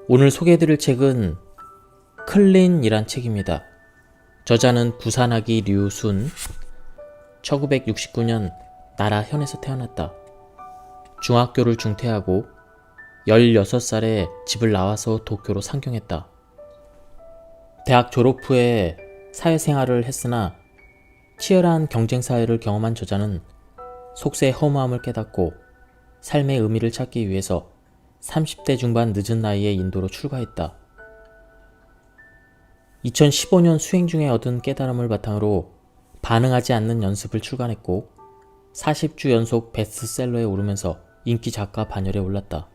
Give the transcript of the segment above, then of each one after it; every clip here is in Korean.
오늘 소개해드릴 책은 클린이란 책입니다. 저자는 부산아기 류순, 1969년 나라현에서 태어났다. 중학교를 중퇴하고 16살에 집을 나와서 도쿄로 상경했다. 대학 졸업 후에 사회생활을 했으나 치열한 경쟁사회를 경험한 저자는 속세의 허무함을 깨닫고 삶의 의미를 찾기 위해서 30대 중반 늦은 나이에 인도로 출가했다. 2015년 수행 중에 얻은 깨달음을 바탕으로 반응하지 않는 연습을 출간했고 40주 연속 베스트셀러에 오르면서 인기 작가 반열에 올랐다.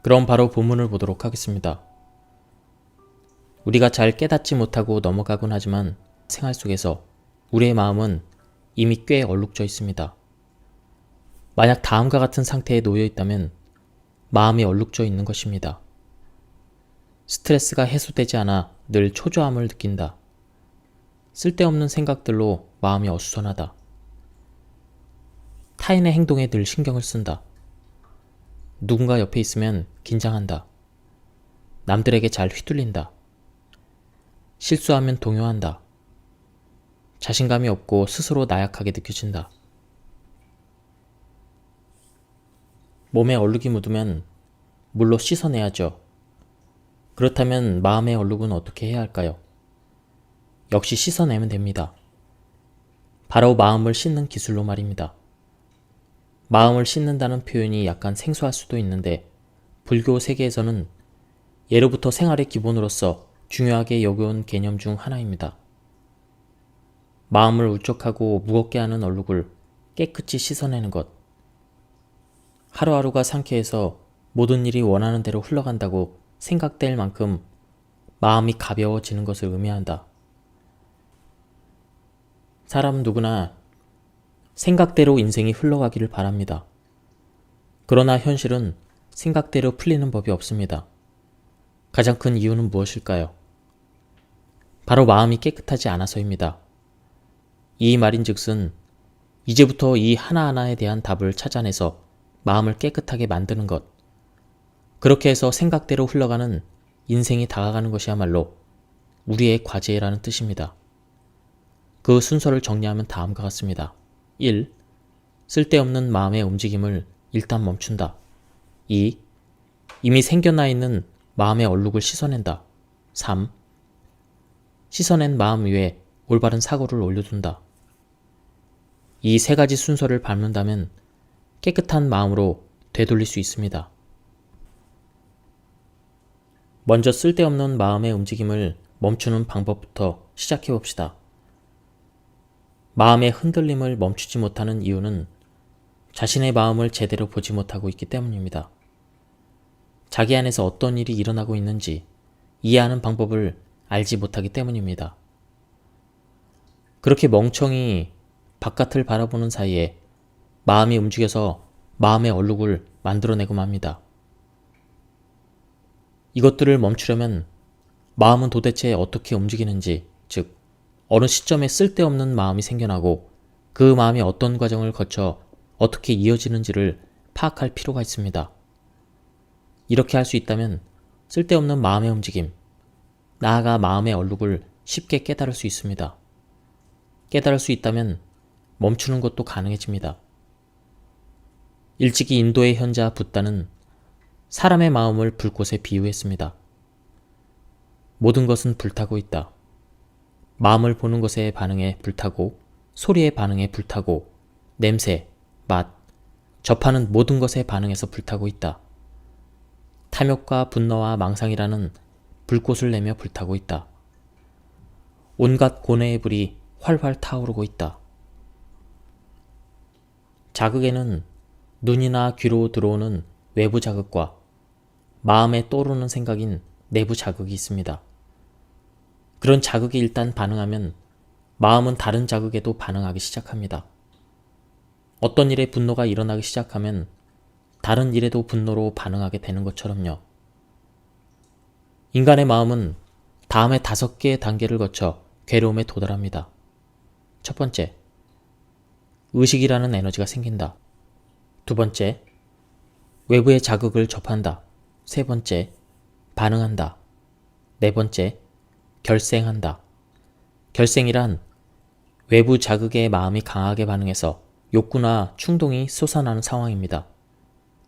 그럼 바로 본문을 보도록 하겠습니다. 우리가 잘 깨닫지 못하고 넘어가곤 하지만 생활 속에서 우리의 마음은 이미 꽤 얼룩져 있습니다. 만약 다음과 같은 상태에 놓여 있다면 마음이 얼룩져 있는 것입니다. 스트레스가 해소되지 않아 늘 초조함을 느낀다. 쓸데없는 생각들로 마음이 어수선하다. 타인의 행동에 늘 신경을 쓴다. 누군가 옆에 있으면 긴장한다. 남들에게 잘 휘둘린다. 실수하면 동요한다. 자신감이 없고 스스로 나약하게 느껴진다. 몸에 얼룩이 묻으면 물로 씻어내야죠. 그렇다면 마음의 얼룩은 어떻게 해야 할까요? 역시 씻어내면 됩니다. 바로 마음을 씻는 기술로 말입니다. 마음을 씻는다는 표현이 약간 생소할 수도 있는데 불교 세계에서는 예로부터 생활의 기본으로서 중요하게 여겨온 개념 중 하나입니다. 마음을 울적하고 무겁게 하는 얼룩을 깨끗이 씻어내는 것. 하루하루가 상쾌해서 모든 일이 원하는 대로 흘러간다고 생각될 만큼 마음이 가벼워지는 것을 의미한다. 사람 누구나 생각대로 인생이 흘러가기를 바랍니다. 그러나 현실은 생각대로 풀리는 법이 없습니다. 가장 큰 이유는 무엇일까요? 바로 마음이 깨끗하지 않아서입니다. 이 말인즉슨 이제부터 이 하나하나에 대한 답을 찾아내서 마음을 깨끗하게 만드는 것, 그렇게 해서 생각대로 흘러가는 인생이 다가가는 것이야말로 우리의 과제라는 뜻입니다. 그 순서를 정리하면 다음과 같습니다. 1. 쓸데없는 마음의 움직임을 일단 멈춘다. 2. 이미 생겨나 있는 마음의 얼룩을 씻어낸다. 3. 씻어낸 마음 위에 올바른 사고를 올려둔다. 이 세 가지 순서를 밟는다면 깨끗한 마음으로 되돌릴 수 있습니다. 먼저 쓸데없는 마음의 움직임을 멈추는 방법부터 시작해 봅시다. 마음의 흔들림을 멈추지 못하는 이유는 자신의 마음을 제대로 보지 못하고 있기 때문입니다. 자기 안에서 어떤 일이 일어나고 있는지 이해하는 방법을 알지 못하기 때문입니다. 그렇게 멍청이 바깥을 바라보는 사이에 마음이 움직여서 마음의 얼룩을 만들어내고 맙니다. 이것들을 멈추려면 마음은 도대체 어떻게 움직이는지, 즉 어느 시점에 쓸데없는 마음이 생겨나고 그 마음이 어떤 과정을 거쳐 어떻게 이어지는지를 파악할 필요가 있습니다. 이렇게 할 수 있다면 쓸데없는 마음의 움직임, 나아가 마음의 얼룩을 쉽게 깨달을 수 있습니다. 깨달을 수 있다면 멈추는 것도 가능해집니다. 일찍이 인도의 현자 붓다는 사람의 마음을 불꽃에 비유했습니다. 모든 것은 불타고 있다. 마음을 보는 것에 반응해 불타고, 소리에 반응해 불타고, 냄새, 맛, 접하는 모든 것에 반응해서 불타고 있다. 탐욕과 분노와 망상이라는 불꽃을 내며 불타고 있다. 온갖 고뇌의 불이 활활 타오르고 있다. 자극에는 눈이나 귀로 들어오는 외부 자극과 마음에 떠오르는 생각인 내부 자극이 있습니다. 그런 자극이 일단 반응하면 마음은 다른 자극에도 반응하기 시작합니다. 어떤 일에 분노가 일어나기 시작하면 다른 일에도 분노로 반응하게 되는 것처럼요. 인간의 마음은 다음에 5개의 단계를 거쳐 괴로움에 도달합니다. 첫 번째, 의식이라는 에너지가 생긴다. 두 번째, 외부의 자극을 접한다. 세 번째, 반응한다. 네 번째, 결생한다. 결생이란 외부 자극에 마음이 강하게 반응해서 욕구나 충동이 솟아나는 상황입니다.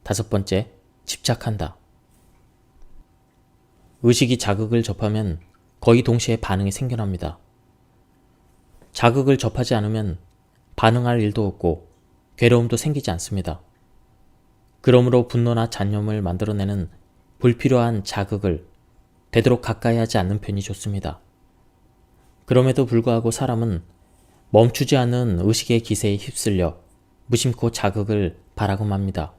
다섯 번째, 집착한다. 의식이 자극을 접하면 거의 동시에 반응이 생겨납니다. 자극을 접하지 않으면 반응할 일도 없고 괴로움도 생기지 않습니다. 그러므로 분노나 잔념을 만들어내는 불필요한 자극을 되도록 가까이 하지 않는 편이 좋습니다. 그럼에도 불구하고 사람은 멈추지 않는 의식의 기세에 휩쓸려 무심코 자극을 바라고 맙니다.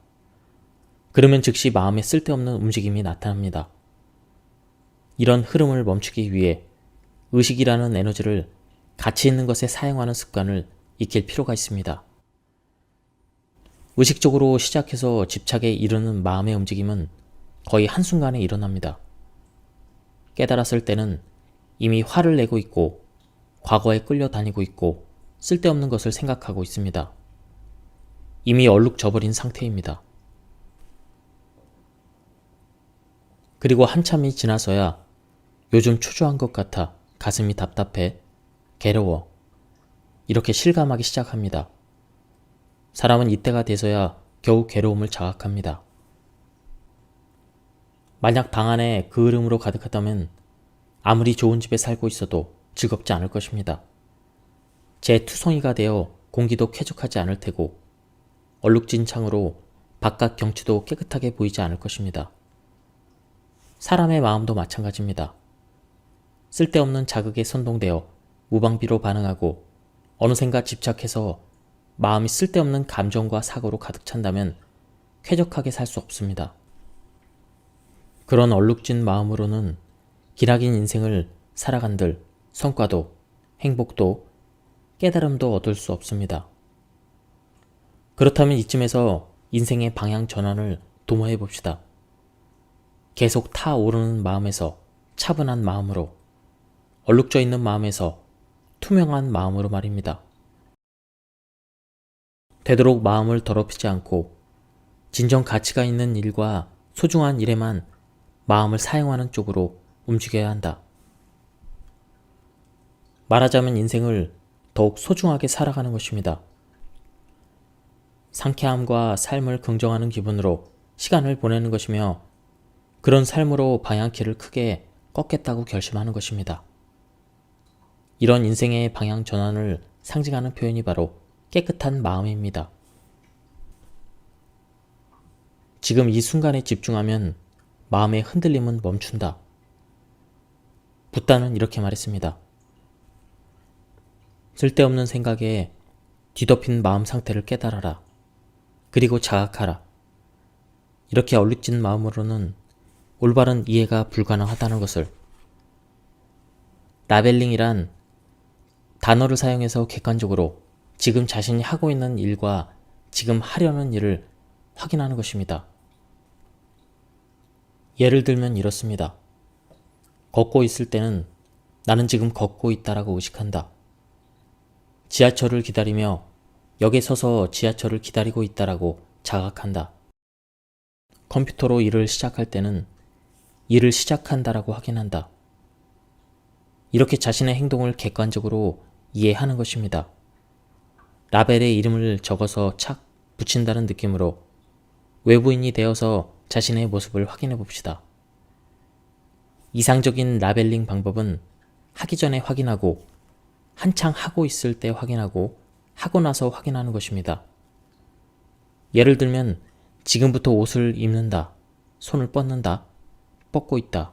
그러면 즉시 마음에 쓸데없는 움직임이 나타납니다. 이런 흐름을 멈추기 위해 의식이라는 에너지를 가치 있는 것에 사용하는 습관을 익힐 필요가 있습니다. 의식적으로 시작해서 집착에 이르는 마음의 움직임은 거의 한순간에 일어납니다. 깨달았을 때는 이미 화를 내고 있고 과거에 끌려다니고 있고 쓸데없는 것을 생각하고 있습니다. 이미 얼룩져버린 상태입니다. 그리고 한참이 지나서야 요즘 초조한 것 같아 가슴이 답답해, 괴로워, 이렇게 실감하기 시작합니다. 사람은 이때가 돼서야 겨우 괴로움을 자각합니다. 만약 방 안에 그 흐름으로 가득하다면 아무리 좋은 집에 살고 있어도 즐겁지 않을 것입니다. 재투성이가 되어 공기도 쾌적하지 않을 테고 얼룩진 창으로 바깥 경치도 깨끗하게 보이지 않을 것입니다. 사람의 마음도 마찬가지입니다. 쓸데없는 자극에 선동되어 무방비로 반응하고 어느샌가 집착해서 마음이 쓸데없는 감정과 사고로 가득 찬다면 쾌적하게 살 수 없습니다. 그런 얼룩진 마음으로는 기나긴 인생을 살아간들 성과도 행복도 깨달음도 얻을 수 없습니다. 그렇다면 이쯤에서 인생의 방향 전환을 도모해 봅시다. 계속 타오르는 마음에서 차분한 마음으로, 얼룩져 있는 마음에서 투명한 마음으로 말입니다. 되도록 마음을 더럽히지 않고 진정 가치가 있는 일과 소중한 일에만 마음을 사용하는 쪽으로 움직여야 한다. 말하자면 인생을 더욱 소중하게 살아가는 것입니다. 상쾌함과 삶을 긍정하는 기분으로 시간을 보내는 것이며 그런 삶으로 방향키를 크게 꺾겠다고 결심하는 것입니다. 이런 인생의 방향 전환을 상징하는 표현이 바로 깨끗한 마음입니다. 지금 이 순간에 집중하면 마음의 흔들림은 멈춘다. 붓다는 이렇게 말했습니다. 쓸데없는 생각에 뒤덮인 마음 상태를 깨달아라. 그리고 자각하라. 이렇게 얼룩진 마음으로는 올바른 이해가 불가능하다는 것을. 라벨링이란 단어를 사용해서 객관적으로 지금 자신이 하고 있는 일과 지금 하려는 일을 확인하는 것입니다. 예를 들면 이렇습니다. 걷고 있을 때는 나는 지금 걷고 있다라고 의식한다. 지하철을 기다리며 역에 서서 지하철을 기다리고 있다라고 자각한다. 컴퓨터로 일을 시작할 때는 일을 시작한다라고 확인한다. 이렇게 자신의 행동을 객관적으로 이해하는 것입니다. 라벨에 이름을 적어서 착 붙인다는 느낌으로 외부인이 되어서 자신의 모습을 확인해 봅시다. 이상적인 라벨링 방법은 하기 전에 확인하고 한창 하고 있을 때 확인하고 하고 나서 확인하는 것입니다. 예를 들면 지금부터 옷을 입는다, 손을 뻗는다, 뻗고 있다,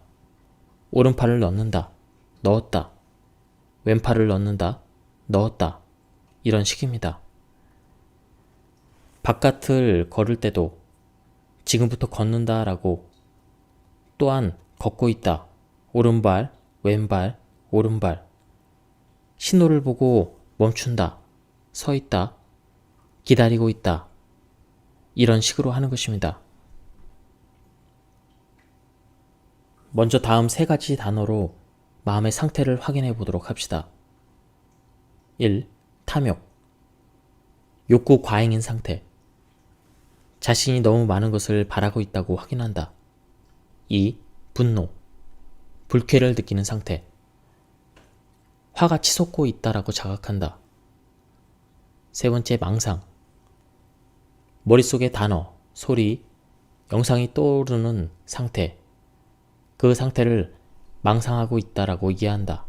오른팔을 넣는다, 넣었다, 왼팔을 넣는다, 넣었다, 이런 식입니다. 바깥을 걸을 때도 지금부터 걷는다 라고, 또한 걷고 있다, 오른발, 왼발, 오른발, 신호를 보고 멈춘다, 서 있다, 기다리고 있다, 이런 식으로 하는 것입니다. 먼저 다음 세 가지 단어로 마음의 상태를 확인해 보도록 합시다. 1. 탐욕. 욕구 과잉인 상태. 자신이 너무 많은 것을 바라고 있다고 확인한다. 2. 분노, 불쾌를 느끼는 상태. 화가 치솟고 있다라고 자각한다. 3번째, 망상. 머릿속에 단어, 소리, 영상이 떠오르는 상태. 그 상태를 망상하고 있다라고 이해한다.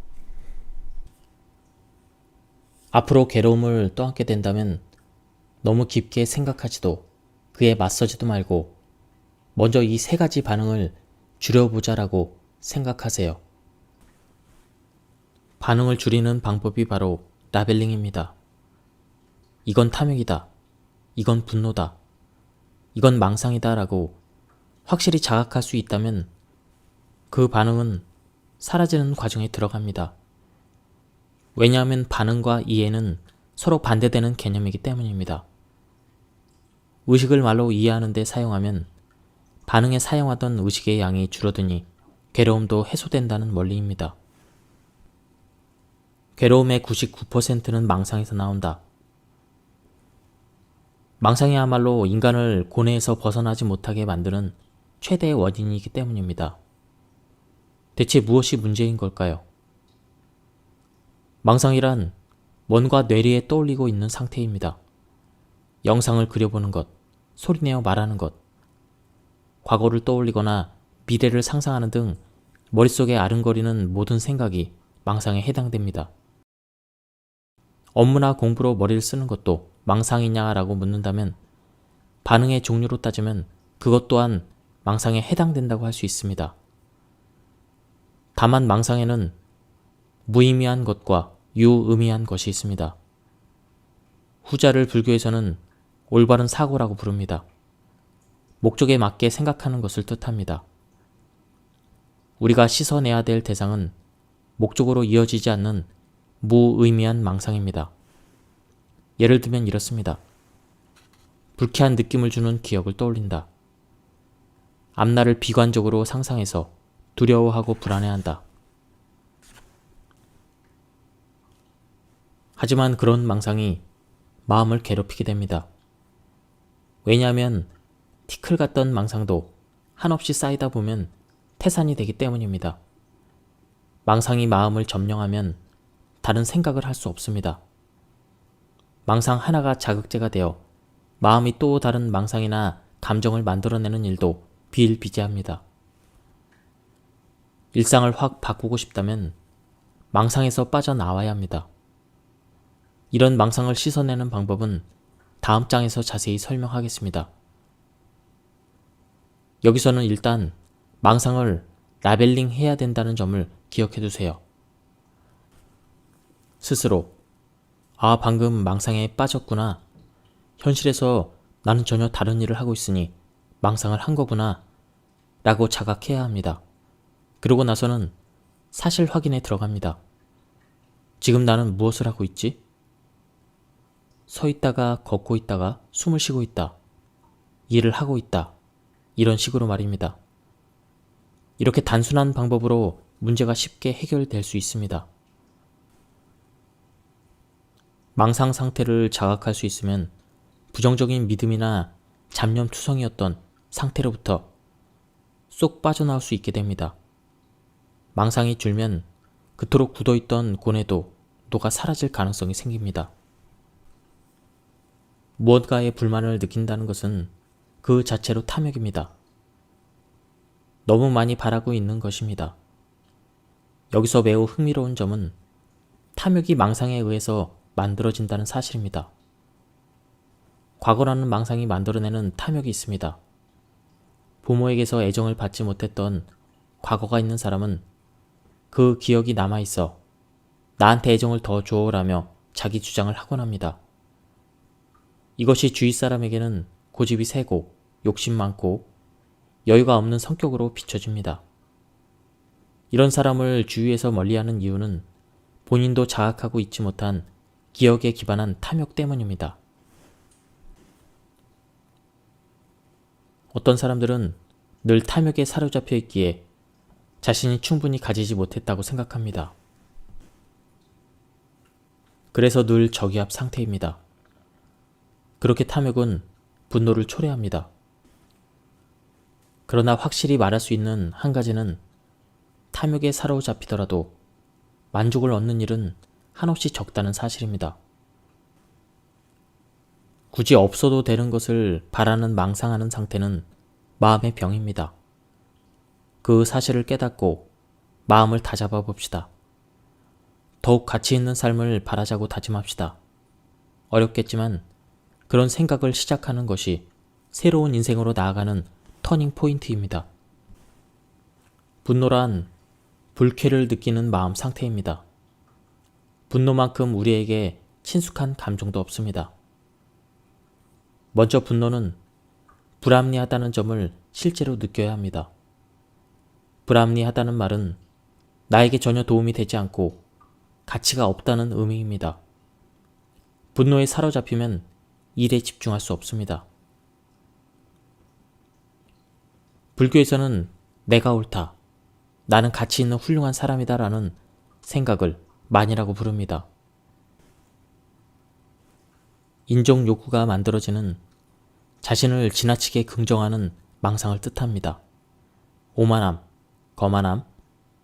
앞으로 괴로움을 떠안게 된다면 너무 깊게 생각하지도 그에 맞서지도 말고 먼저 이 3가지 반응을 줄여보자라고 생각하세요. 반응을 줄이는 방법이 바로 라벨링입니다. 이건 탐욕이다. 이건 분노다. 이건 망상이다 라고 확실히 자각할 수 있다면 그 반응은 사라지는 과정에 들어갑니다. 왜냐하면 반응과 이해는 서로 반대되는 개념이기 때문입니다. 의식을 말로 이해하는 데 사용하면 반응에 사용하던 의식의 양이 줄어드니 괴로움도 해소된다는 원리입니다. 괴로움의 99%는 망상에서 나온다. 망상이야말로 인간을 고뇌에서 벗어나지 못하게 만드는 최대의 원인이기 때문입니다. 대체 무엇이 문제인 걸까요? 망상이란 뭔가 뇌리에 떠올리고 있는 상태입니다. 영상을 그려보는 것, 소리내어 말하는 것, 과거를 떠올리거나 미래를 상상하는 등 머릿속에 아른거리는 모든 생각이 망상에 해당됩니다. 업무나 공부로 머리를 쓰는 것도 망상이냐라고 묻는다면 반응의 종류로 따지면 그것 또한 망상에 해당된다고 할 수 있습니다. 다만 망상에는 무의미한 것과 유의미한 것이 있습니다. 후자를 불교에서는 올바른 사고라고 부릅니다. 목적에 맞게 생각하는 것을 뜻합니다. 우리가 씻어내야 될 대상은 목적으로 이어지지 않는 무의미한 망상입니다. 예를 들면 이렇습니다. 불쾌한 느낌을 주는 기억을 떠올린다. 앞날을 비관적으로 상상해서 두려워하고 불안해한다. 하지만 그런 망상이 마음을 괴롭히게 됩니다. 왜냐하면 티끌 같던 망상도 한없이 쌓이다 보면 태산이 되기 때문입니다. 망상이 마음을 점령하면 다른 생각을 할 수 없습니다. 망상 하나가 자극제가 되어 마음이 또 다른 망상이나 감정을 만들어내는 일도 비일비재합니다. 일상을 확 바꾸고 싶다면 망상에서 빠져나와야 합니다. 이런 망상을 씻어내는 방법은 다음 장에서 자세히 설명하겠습니다. 여기서는 일단 망상을 라벨링 해야 된다는 점을 기억해 두세요. 스스로 방금 망상에 빠졌구나. 현실에서 나는 전혀 다른 일을 하고 있으니 망상을 한 거구나 라고 자각해야 합니다. 그러고 나서는 사실 확인에 들어갑니다. 지금 나는 무엇을 하고 있지? 서 있다가 걷고 있다가 숨을 쉬고 있다. 일을 하고 있다. 이런 식으로 말입니다. 이렇게 단순한 방법으로 문제가 쉽게 해결될 수 있습니다. 망상 상태를 자각할 수 있으면 부정적인 믿음이나 잡념투성이었던 상태로부터 쏙 빠져나올 수 있게 됩니다. 망상이 줄면 그토록 굳어있던 고뇌도 녹아 사라질 가능성이 생깁니다. 무언가에 불만을 느낀다는 것은 그 자체로 탐욕입니다. 너무 많이 바라고 있는 것입니다. 여기서 매우 흥미로운 점은 탐욕이 망상에 의해서 만들어진다는 사실입니다. 과거라는 망상이 만들어내는 탐욕이 있습니다. 부모에게서 애정을 받지 못했던 과거가 있는 사람은 그 기억이 남아있어 나한테 애정을 더 줘라며 자기 주장을 하곤 합니다. 이것이 주위 사람에게는 고집이 세고 욕심 많고 여유가 없는 성격으로 비춰집니다. 이런 사람을 주위에서 멀리하는 이유는 본인도 자각하고 있지 못한 기억에 기반한 탐욕 때문입니다. 어떤 사람들은 늘 탐욕에 사로잡혀 있기에 자신이 충분히 가지지 못했다고 생각합니다. 그래서 늘 저기압 상태입니다. 그렇게 탐욕은 분노를 초래합니다. 그러나 확실히 말할 수 있는 한 가지는 탐욕에 사로잡히더라도 만족을 얻는 일은 한없이 적다는 사실입니다. 굳이 없어도 되는 것을 바라는 망상하는 상태는 마음의 병입니다. 그 사실을 깨닫고 마음을 다잡아 봅시다. 더욱 가치 있는 삶을 바라자고 다짐합시다. 어렵겠지만 그런 생각을 시작하는 것이 새로운 인생으로 나아가는 터닝 포인트입니다. 분노란 불쾌를 느끼는 마음 상태입니다. 분노만큼 우리에게 친숙한 감정도 없습니다. 먼저 분노는 불합리하다는 점을 실제로 느껴야 합니다. 불합리하다는 말은 나에게 전혀 도움이 되지 않고 가치가 없다는 의미입니다. 분노에 사로잡히면 일에 집중할 수 없습니다. 불교에서는 내가 옳다, 나는 가치 있는 훌륭한 사람이다 라는 생각을 만이라고 부릅니다. 인정 욕구가 만들어지는 자신을 지나치게 긍정하는 망상을 뜻합니다. 오만함, 거만함,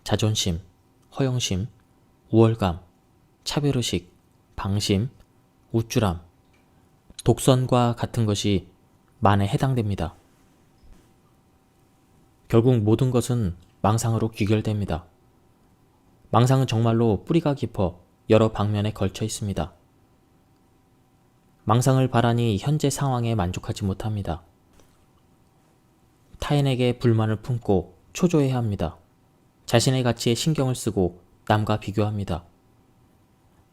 자존심, 허영심, 우월감, 차별의식, 방심, 우쭐함, 독선과 같은 것이 만에 해당됩니다. 결국 모든 것은 망상으로 귀결됩니다. 망상은 정말로 뿌리가 깊어 여러 방면에 걸쳐 있습니다. 망상을 바라니 현재 상황에 만족하지 못합니다. 타인에게 불만을 품고 초조해야 합니다. 자신의 가치에 신경을 쓰고 남과 비교합니다.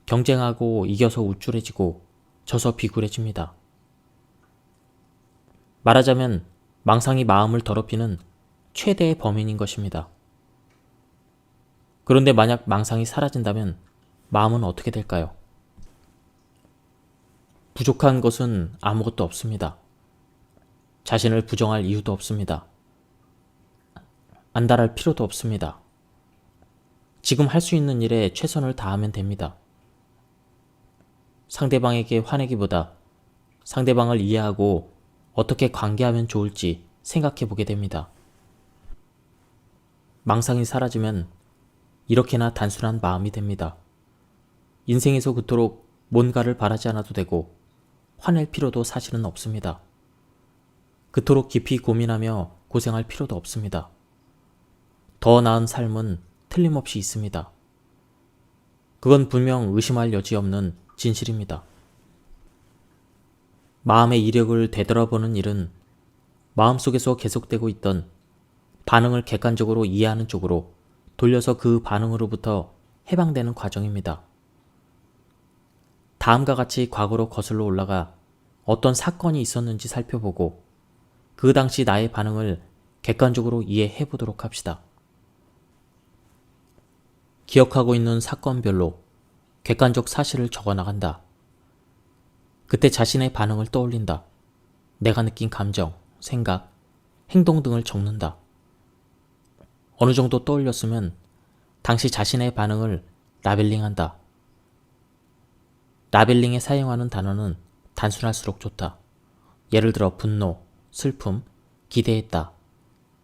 경쟁하고 이겨서 우쭐해지고 져서 비굴해집니다. 말하자면 망상이 마음을 더럽히는 최대의 범인인 것입니다. 그런데 만약 망상이 사라진다면 마음은 어떻게 될까요? 부족한 것은 아무것도 없습니다. 자신을 부정할 이유도 없습니다. 안달할 필요도 없습니다. 지금 할 수 있는 일에 최선을 다하면 됩니다. 상대방에게 화내기보다 상대방을 이해하고 어떻게 관계하면 좋을지 생각해 보게 됩니다. 망상이 사라지면 이렇게나 단순한 마음이 됩니다. 인생에서 그토록 뭔가를 바라지 않아도 되고 화낼 필요도 사실은 없습니다. 그토록 깊이 고민하며 고생할 필요도 없습니다. 더 나은 삶은 틀림없이 있습니다. 그건 분명 의심할 여지 없는 진실입니다. 마음의 이력을 되돌아보는 일은 마음속에서 계속되고 있던 반응을 객관적으로 이해하는 쪽으로 돌려서 그 반응으로부터 해방되는 과정입니다. 다음과 같이 과거로 거슬러 올라가 어떤 사건이 있었는지 살펴보고 그 당시 나의 반응을 객관적으로 이해해 보도록 합시다. 기억하고 있는 사건별로 객관적 사실을 적어 나간다. 그때 자신의 반응을 떠올린다. 내가 느낀 감정, 생각, 행동 등을 적는다. 어느 정도 떠올렸으면 당시 자신의 반응을 라벨링한다. 라벨링에 사용하는 단어는 단순할수록 좋다. 예를 들어 분노, 슬픔, 기대했다,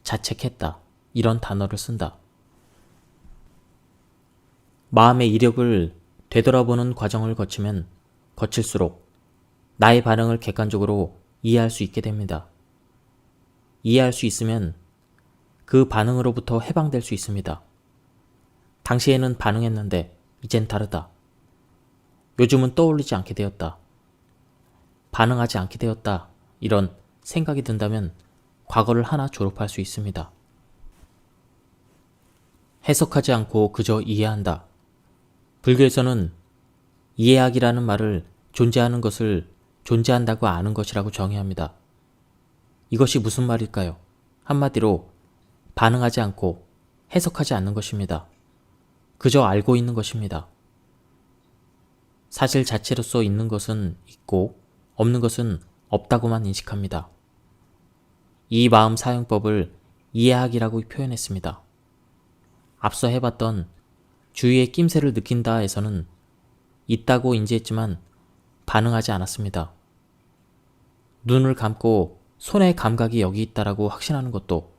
자책했다 이런 단어를 쓴다. 마음의 이력을 되돌아보는 과정을 거치면 거칠수록 나의 반응을 객관적으로 이해할 수 있게 됩니다. 이해할 수 있으면 그 반응으로부터 해방될 수 있습니다. 당시에는 반응했는데 이젠 다르다. 요즘은 떠올리지 않게 되었다. 반응하지 않게 되었다. 이런 생각이 든다면 과거를 하나 졸업할 수 있습니다. 해석하지 않고 그저 이해한다. 불교에서는 이해하기라는 말을 존재하는 것을 존재한다고 아는 것이라고 정의합니다. 이것이 무슨 말일까요? 한마디로 반응하지 않고 해석하지 않는 것입니다. 그저 알고 있는 것입니다. 사실 자체로서 있는 것은 있고 없는 것은 없다고만 인식합니다. 이 마음 사용법을 이해하기라고 표현했습니다. 앞서 해봤던 주위의 낌새를 느낀다에서는 있다고 인지했지만 반응하지 않았습니다. 눈을 감고 손의 감각이 여기 있다라고 확신하는 것도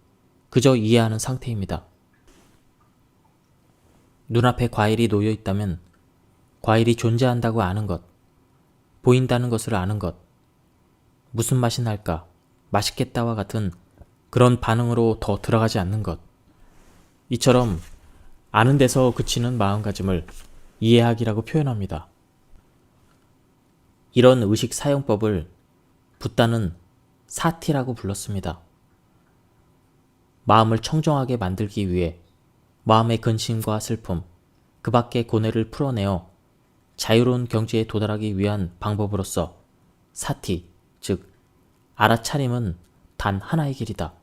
그저 이해하는 상태입니다. 눈앞에 과일이 놓여 있다면 과일이 존재한다고 아는 것, 보인다는 것을 아는 것, 무슨 맛이 날까, 맛있겠다와 같은 그런 반응으로 더 들어가지 않는 것. 이처럼 아는 데서 그치는 마음가짐을 이해하기라고 표현합니다. 이런 의식 사용법을 붓다는 사티라고 불렀습니다. 마음을 청정하게 만들기 위해 마음의 근심과 슬픔, 그 밖의 고뇌를 풀어내어 자유로운 경지에 도달하기 위한 방법으로서 사티, 즉 알아차림은 단 하나의 길이다.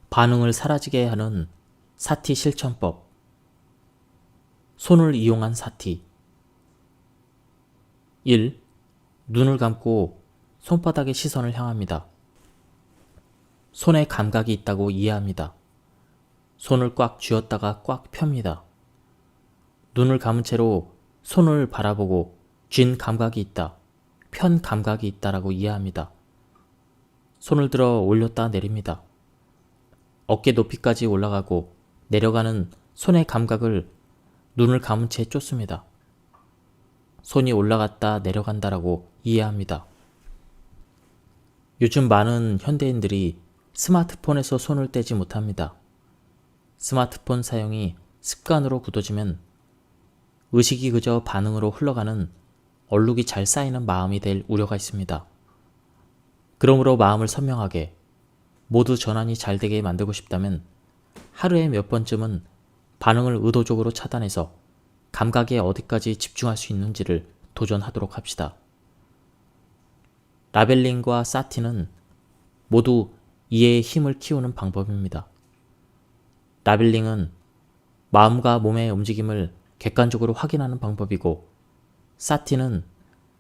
반응을 사라지게 하는 사티 실천법. 손을 이용한 사티. 1. 눈을 감고 손바닥의 시선을 향합니다. 손에 감각이 있다고 이해합니다. 손을 꽉 쥐었다가 꽉 펴니다. 눈을 감은 채로 손을 바라보고 쥔 감각이 있다, 편 감각이 있다라고 이해합니다. 손을 들어 올렸다 내립니다. 어깨 높이까지 올라가고 내려가는 손의 감각을 눈을 감은 채 쫓습니다. 손이 올라갔다 내려간다라고 이해합니다. 요즘 많은 현대인들이 스마트폰에서 손을 떼지 못합니다. 스마트폰 사용이 습관으로 굳어지면 의식이 그저 반응으로 흘러가는 얼룩이 잘 쌓이는 마음이 될 우려가 있습니다. 그러므로 마음을 선명하게 모두 전환이 잘 되게 만들고 싶다면 하루에 몇 번쯤은 반응을 의도적으로 차단해서 감각에 어디까지 집중할 수 있는지를 도전하도록 합시다. 라벨링과 사티는 모두 이해의 힘을 키우는 방법입니다. 라벨링은 마음과 몸의 움직임을 객관적으로 확인하는 방법이고, 사티는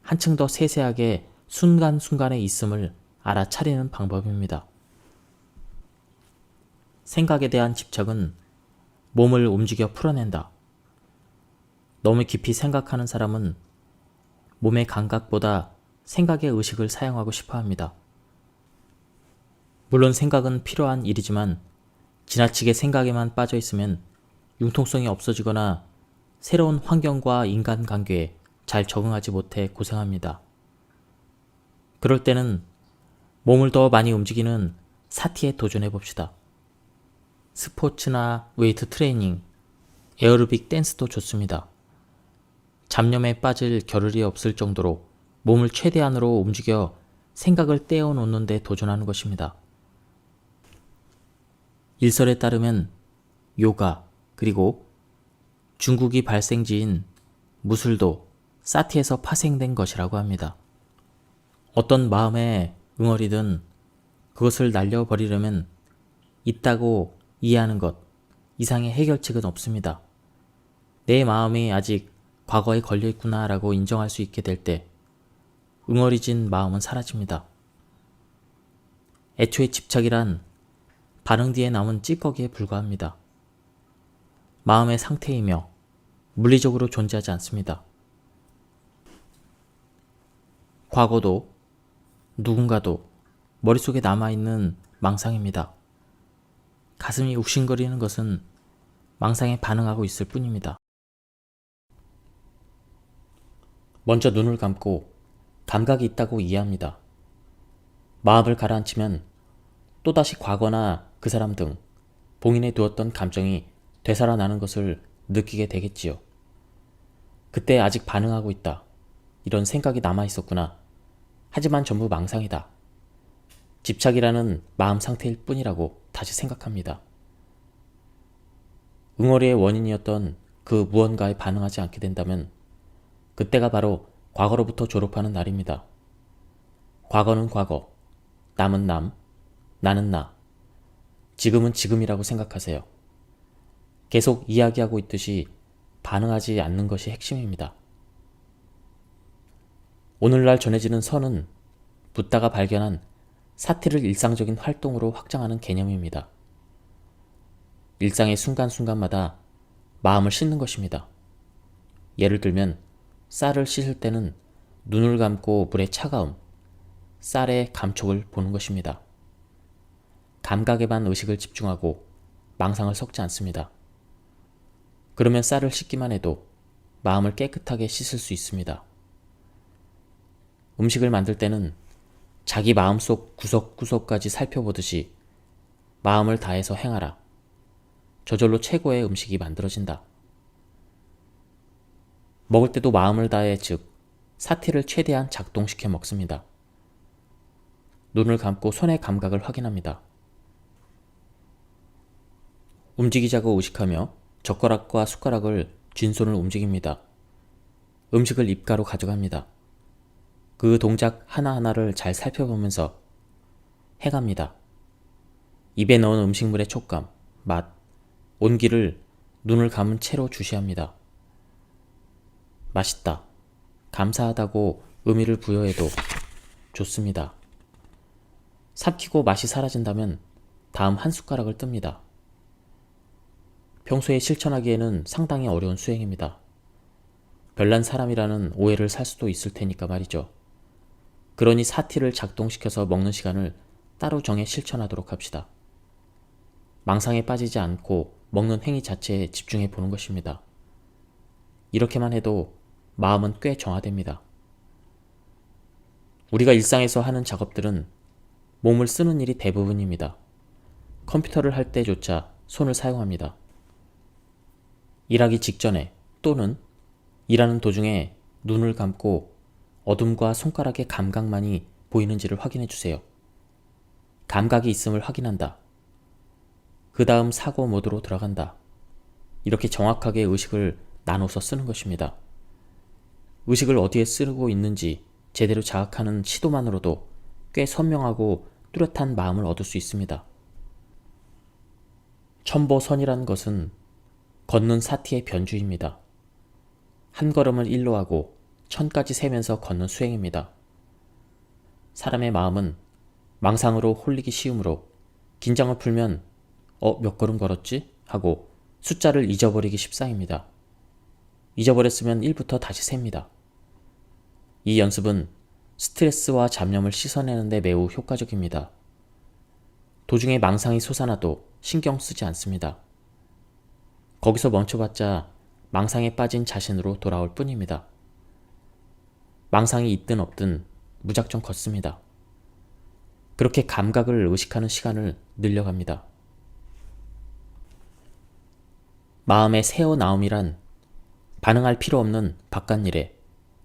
한층 더 세세하게 순간순간의 있음을 알아차리는 방법입니다. 생각에 대한 집착은 몸을 움직여 풀어낸다. 너무 깊이 생각하는 사람은 몸의 감각보다 생각의 의식을 사용하고 싶어 합니다. 물론 생각은 필요한 일이지만 지나치게 생각에만 빠져 있으면 융통성이 없어지거나 새로운 환경과 인간관계에 잘 적응하지 못해 고생합니다. 그럴 때는 몸을 더 많이 움직이는 사티에 도전해 봅시다. 스포츠나 웨이트 트레이닝, 에어로빅 댄스도 좋습니다. 잡념에 빠질 겨를이 없을 정도로 몸을 최대한으로 움직여 생각을 떼어놓는 데 도전하는 것입니다. 일설에 따르면 요가, 그리고 중국이 발생지인 무술도 사티에서 파생된 것이라고 합니다. 어떤 마음의 응어리든 그것을 날려버리려면 있다고 이해하는 것 이상의 해결책은 없습니다. 내 마음이 아직 과거에 걸려있구나 라고 인정할 수 있게 될 때 응어리진 마음은 사라집니다. 애초에 집착이란 반응 뒤에 남은 찌꺼기에 불과합니다. 마음의 상태이며 물리적으로 존재하지 않습니다. 과거도 누군가도 머릿속에 남아있는 망상입니다. 가슴이 욱신거리는 것은 망상에 반응하고 있을 뿐입니다. 먼저 눈을 감고 감각이 있다고 이해합니다. 마음을 가라앉히면 또다시 과거나 그 사람 등 봉인해 두었던 감정이 되살아나는 것을 느끼게 되겠지요. 그때 아직 반응하고 있다. 이런 생각이 남아있었구나. 하지만 전부 망상이다. 집착이라는 마음 상태일 뿐이라고 다시 생각합니다. 응어리의 원인이었던 그 무언가에 반응하지 않게 된다면 그때가 바로 과거로부터 졸업하는 날입니다. 과거는 과거, 남은 남, 나는 나, 지금은 지금이라고 생각하세요. 계속 이야기하고 있듯이 반응하지 않는 것이 핵심입니다. 오늘날 전해지는 선은 붓다가 발견한 사티를 일상적인 활동으로 확장하는 개념입니다. 일상의 순간순간마다 마음을 씻는 것입니다. 예를 들면 쌀을 씻을 때는 눈을 감고 물의 차가움, 쌀의 감촉을 보는 것입니다. 감각에만 의식을 집중하고 망상을 섞지 않습니다. 그러면 쌀을 씻기만 해도 마음을 깨끗하게 씻을 수 있습니다. 음식을 만들 때는 자기 마음속 구석구석까지 살펴보듯이 마음을 다해서 행하라. 저절로 최고의 음식이 만들어진다. 먹을 때도 마음을 다해, 즉 사티를 최대한 작동시켜 먹습니다. 눈을 감고 손의 감각을 확인합니다. 움직이자고 의식하며 젓가락과 숟가락을 쥔손을 움직입니다. 음식을 입가로 가져갑니다. 그 동작 하나하나를 잘 살펴보면서 해갑니다. 입에 넣은 음식물의 촉감, 맛, 온기를 눈을 감은 채로 주시합니다. 맛있다, 감사하다고 의미를 부여해도 좋습니다. 삭히고 맛이 사라진다면 다음 한 숟가락을 뜹니다. 평소에 실천하기에는 상당히 어려운 수행입니다. 별난 사람이라는 오해를 살 수도 있을 테니까 말이죠. 그러니 사티를 작동시켜서 먹는 시간을 따로 정해 실천하도록 합시다. 망상에 빠지지 않고 먹는 행위 자체에 집중해 보는 것입니다. 이렇게만 해도 마음은 꽤 정화됩니다. 우리가 일상에서 하는 작업들은 몸을 쓰는 일이 대부분입니다. 컴퓨터를 할 때조차 손을 사용합니다. 일하기 직전에 또는 일하는 도중에 눈을 감고 어둠과 손가락의 감각만이 보이는지를 확인해 주세요. 감각이 있음을 확인한다. 그 다음 사고 모드로 들어간다. 이렇게 정확하게 의식을 나눠서 쓰는 것입니다. 의식을 어디에 쓰고 있는지 제대로 자각하는 시도만으로도 꽤 선명하고 뚜렷한 마음을 얻을 수 있습니다. 천보선이라는 것은 걷는 사티의 변주입니다. 한 걸음을 일로 하고 천까지 세면서 걷는 수행입니다. 사람의 마음은 망상으로 홀리기 쉬우므로 긴장을 풀면 몇 걸음 걸었지? 하고 숫자를 잊어버리기 십상입니다. 잊어버렸으면 1부터 다시 셉니다. 이 연습은 스트레스와 잡념을 씻어내는 데 매우 효과적입니다. 도중에 망상이 솟아나도 신경 쓰지 않습니다. 거기서 멈춰봤자 망상에 빠진 자신으로 돌아올 뿐입니다. 망상이 있든 없든 무작정 걷습니다. 그렇게 감각을 의식하는 시간을 늘려갑니다. 마음의 새어나옴이란 반응할 필요 없는 바깥일에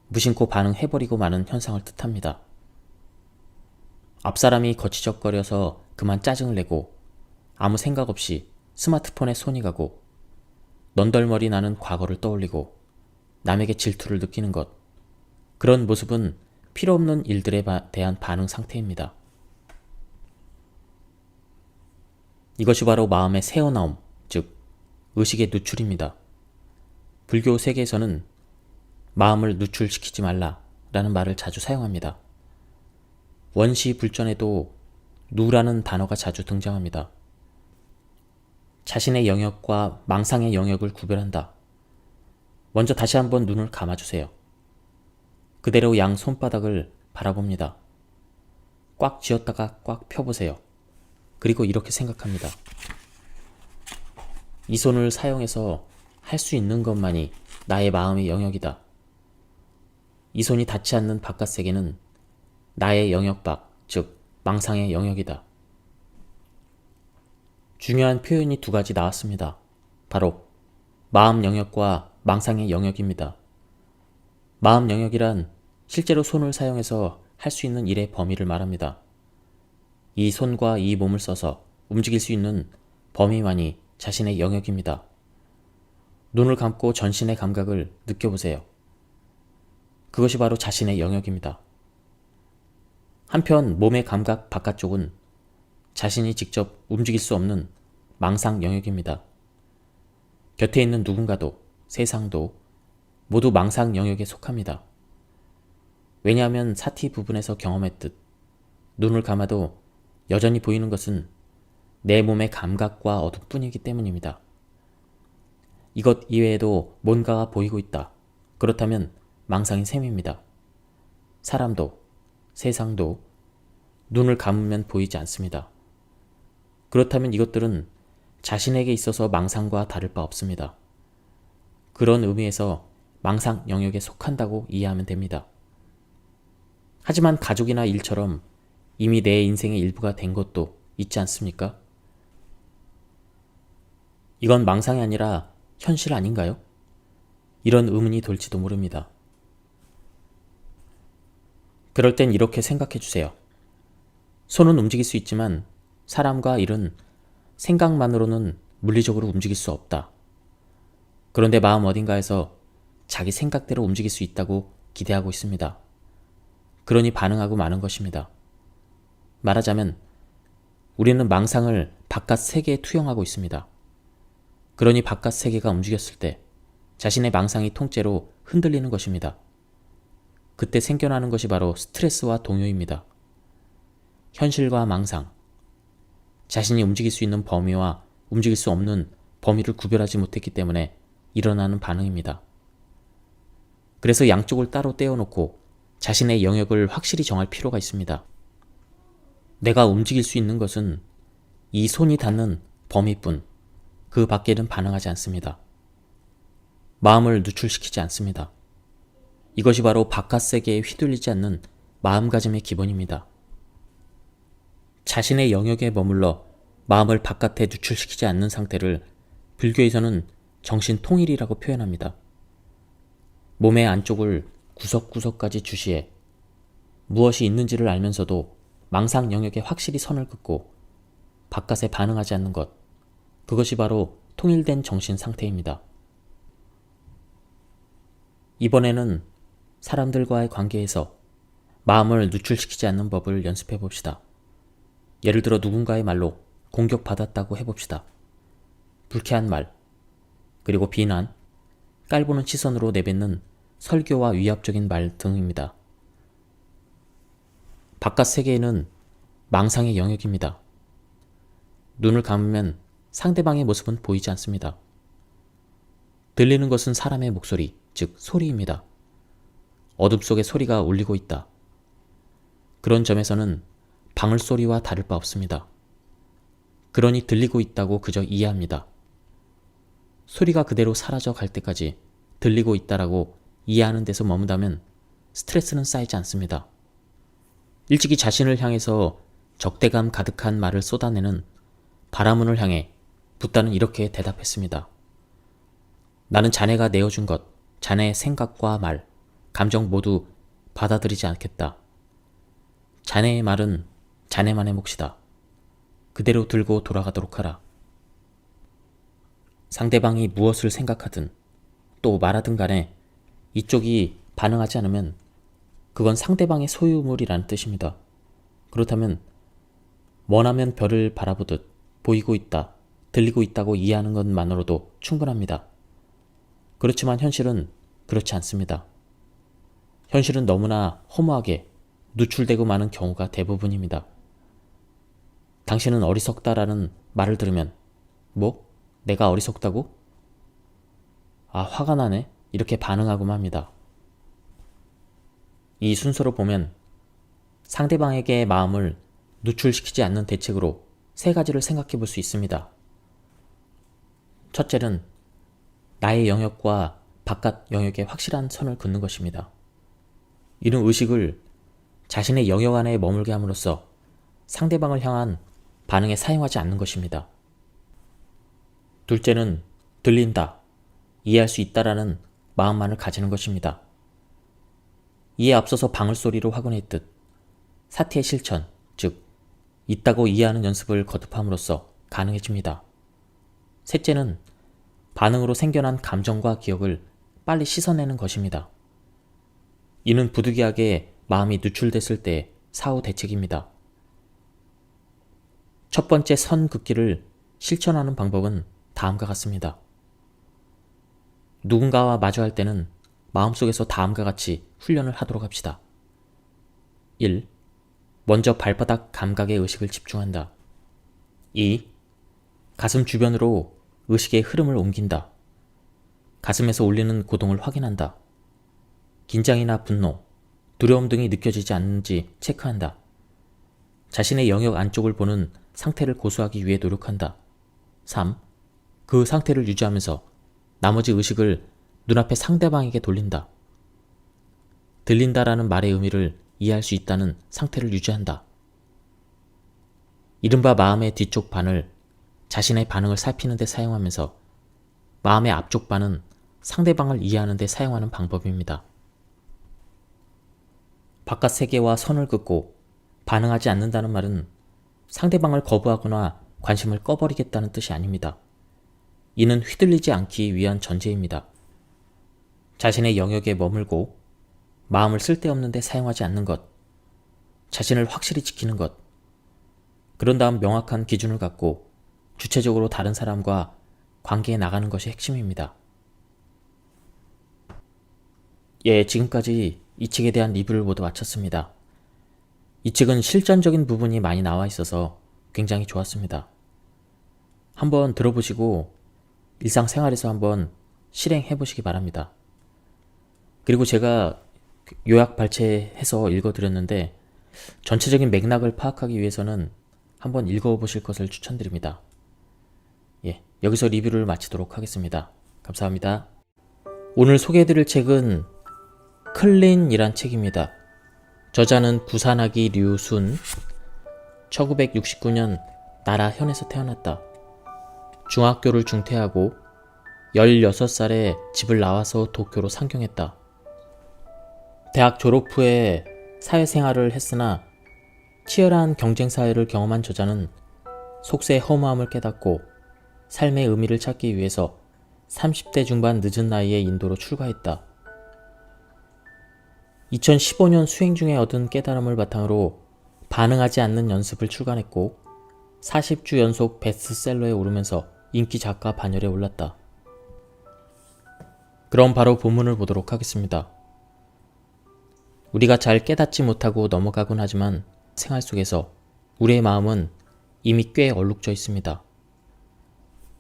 무심코 반응해버리고 마는 현상을 뜻합니다. 앞사람이 거치적거려서 그만 짜증을 내고 아무 생각 없이 스마트폰에 손이 가고 넌덜머리 나는 과거를 떠올리고 남에게 질투를 느끼는 것, 그런 모습은 필요 없는 일들에 대한 반응 상태입니다. 이것이 바로 마음의 새어나옴, 즉 의식의 누출입니다. 불교 세계에서는 마음을 누출시키지 말라 라는 말을 자주 사용합니다. 원시불전에도 누라는 단어가 자주 등장합니다. 자신의 영역과 망상의 영역을 구별한다. 먼저 다시 한번 눈을 감아주세요. 그대로 양 손바닥을 바라봅니다. 꽉 쥐었다가 꽉 펴보세요. 그리고 이렇게 생각합니다. 이 손을 사용해서 할 수 있는 것만이 나의 마음의 영역이다. 이 손이 닿지 않는 바깥 세계는 나의 영역 밖, 즉 망상의 영역이다. 중요한 표현이 두 가지 나왔습니다. 바로 마음 영역과 망상의 영역입니다. 마음 영역이란 실제로 손을 사용해서 할 수 있는 일의 범위를 말합니다. 이 손과 이 몸을 써서 움직일 수 있는 범위만이 자신의 영역입니다. 눈을 감고 전신의 감각을 느껴보세요. 그것이 바로 자신의 영역입니다. 한편 몸의 감각 바깥쪽은 자신이 직접 움직일 수 없는 망상 영역입니다. 곁에 있는 누군가도 세상도 모두 망상 영역에 속합니다. 왜냐하면 사티 부분에서 경험했듯 눈을 감아도 여전히 보이는 것은 내 몸의 감각과 어둠뿐이기 때문입니다. 이것 이외에도 뭔가가 보이고 있다. 그렇다면 망상인 셈입니다. 사람도 세상도 눈을 감으면 보이지 않습니다. 그렇다면 이것들은 자신에게 있어서 망상과 다를 바 없습니다. 그런 의미에서 망상 영역에 속한다고 이해하면 됩니다. 하지만 가족이나 일처럼 이미 내 인생의 일부가 된 것도 있지 않습니까? 이건 망상이 아니라 현실 아닌가요? 이런 의문이 돌지도 모릅니다. 그럴 땐 이렇게 생각해 주세요. 손은 움직일 수 있지만 사람과 일은 생각만으로는 물리적으로 움직일 수 없다. 그런데 마음 어딘가에서 자기 생각대로 움직일 수 있다고 기대하고 있습니다. 그러니 반응하고 마는 것입니다. 말하자면 우리는 망상을 바깥 세계에 투영하고 있습니다. 그러니 바깥 세계가 움직였을 때 자신의 망상이 통째로 흔들리는 것입니다. 그때 생겨나는 것이 바로 스트레스와 동요입니다. 현실과 망상, 자신이 움직일 수 있는 범위와 움직일 수 없는 범위를 구별하지 못했기 때문에 일어나는 반응입니다. 그래서 양쪽을 따로 떼어놓고 자신의 영역을 확실히 정할 필요가 있습니다. 내가 움직일 수 있는 것은 이 손이 닿는 범위뿐, 그 밖에는 반응하지 않습니다. 마음을 누출시키지 않습니다. 이것이 바로 바깥 세계에 휘둘리지 않는 마음가짐의 기본입니다. 자신의 영역에 머물러 마음을 바깥에 누출시키지 않는 상태를 불교에서는 정신통일이라고 표현합니다. 몸의 안쪽을 구석구석까지 주시해 무엇이 있는지를 알면서도 망상 영역에 확실히 선을 긋고 바깥에 반응하지 않는 것, 그것이 바로 통일된 정신 상태입니다. 이번에는 사람들과의 관계에서 마음을 누출시키지 않는 법을 연습해 봅시다. 예를 들어 누군가의 말로 공격받았다고 해봅시다. 불쾌한 말, 그리고 비난, 깔보는 시선으로 내뱉는 설교와 위압적인 말 등입니다. 바깥 세계에는 망상의 영역입니다. 눈을 감으면 상대방의 모습은 보이지 않습니다. 들리는 것은 사람의 목소리, 즉 소리입니다. 어둠 속에 소리가 울리고 있다. 그런 점에서는 방울 소리와 다를 바 없습니다. 그러니 들리고 있다고 그저 이해합니다. 소리가 그대로 사라져 갈 때까지 들리고 있다라고 이해하는 데서 머문다면 스트레스는 쌓이지 않습니다. 일찍이 자신을 향해서 적대감 가득한 말을 쏟아내는 바라문을 향해 붓다는 이렇게 대답했습니다. 나는 자네가 내어준 것, 자네의 생각과 말, 감정 모두 받아들이지 않겠다. 자네의 말은 자네만의 몫이다. 그대로 들고 돌아가도록 하라. 상대방이 무엇을 생각하든 또 말하든 간에 이쪽이 반응하지 않으면 그건 상대방의 소유물이라는 뜻입니다. 그렇다면 머나면 별을 바라보듯 보이고 있다, 들리고 있다고 이해하는 것만으로도 충분합니다. 그렇지만 현실은 그렇지 않습니다. 현실은 너무나 허무하게 누출되고 마는 경우가 대부분입니다. 당신은 어리석다라는 말을 들으면 뭐? 내가 어리석다고? 아, 화가 나네? 이렇게 반응하고만 합니다. 이 순서로 보면 상대방에게 마음을 누출시키지 않는 대책으로 세 가지를 생각해 볼 수 있습니다. 첫째는 나의 영역과 바깥 영역에 확실한 선을 긋는 것입니다. 이는 의식을 자신의 영역 안에 머물게 함으로써 상대방을 향한 반응에 사용하지 않는 것입니다. 둘째는 들린다, 이해할 수 있다라는 마음만을 가지는 것입니다. 이에 앞서서 방울소리로 확언했듯 사티의 실천, 즉 있다고 이해하는 연습을 거듭함으로써 가능해집니다. 셋째는 반응으로 생겨난 감정과 기억을 빨리 씻어내는 것입니다. 이는 부득이하게 마음이 누출됐을 때 사후 대책입니다. 첫 번째 선 긋기를 실천하는 방법은 다음과 같습니다. 누군가와 마주할 때는 마음속에서 다음과 같이 훈련을 하도록 합시다. 1. 먼저 발바닥 감각에 의식을 집중한다. 2. 가슴 주변으로 의식의 흐름을 옮긴다. 가슴에서 울리는 고동을 확인한다. 긴장이나 분노, 두려움 등이 느껴지지 않는지 체크한다. 자신의 영역 안쪽을 보는 상태를 고수하기 위해 노력한다. 3. 그 상태를 유지하면서 나머지 의식을 눈앞의 상대방에게 돌린다. 들린다라는 말의 의미를 이해할 수 있다는 상태를 유지한다. 이른바 마음의 뒤쪽 반을 자신의 반응을 살피는 데 사용하면서 마음의 앞쪽 반은 상대방을 이해하는 데 사용하는 방법입니다. 바깥 세계와 선을 긋고 반응하지 않는다는 말은 상대방을 거부하거나 관심을 꺼버리겠다는 뜻이 아닙니다. 이는 휘둘리지 않기 위한 전제입니다. 자신의 영역에 머물고 마음을 쓸데없는 데 사용하지 않는 것, 자신을 확실히 지키는 것, 그런 다음 명확한 기준을 갖고 주체적으로 다른 사람과 관계에 나가는 것이 핵심입니다. 지금까지 이 책에 대한 리뷰를 모두 마쳤습니다. 이 책은 실전적인 부분이 많이 나와 있어서 굉장히 좋았습니다. 한번 들어보시고 일상생활에서 한번 실행해 보시기 바랍니다. 그리고 제가 요약 발췌해서 읽어드렸는데 전체적인 맥락을 파악하기 위해서는 한번 읽어보실 것을 추천드립니다. 여기서 리뷰를 마치도록 하겠습니다. 감사합니다. 오늘 소개해드릴 책은 클린이란 책입니다. 저자는 부산하기 류순, 1969년 나라현에서 태어났다. 중학교를 중퇴하고 16살에 집을 나와서 도쿄로 상경했다. 대학 졸업 후에 사회생활을 했으나 치열한 경쟁사회를 경험한 저자는 속세의 허무함을 깨닫고 삶의 의미를 찾기 위해서 30대 중반 늦은 나이에 인도로 출가했다. 2015년 수행 중에 얻은 깨달음을 바탕으로 반응하지 않는 연습을 출간했고 40주 연속 베스트셀러에 오르면서 인기 작가 반열에 올랐다. 그럼 바로 본문을 보도록 하겠습니다. 우리가 잘 깨닫지 못하고 넘어가곤 하지만 생활 속에서 우리의 마음은 이미 꽤 얼룩져 있습니다.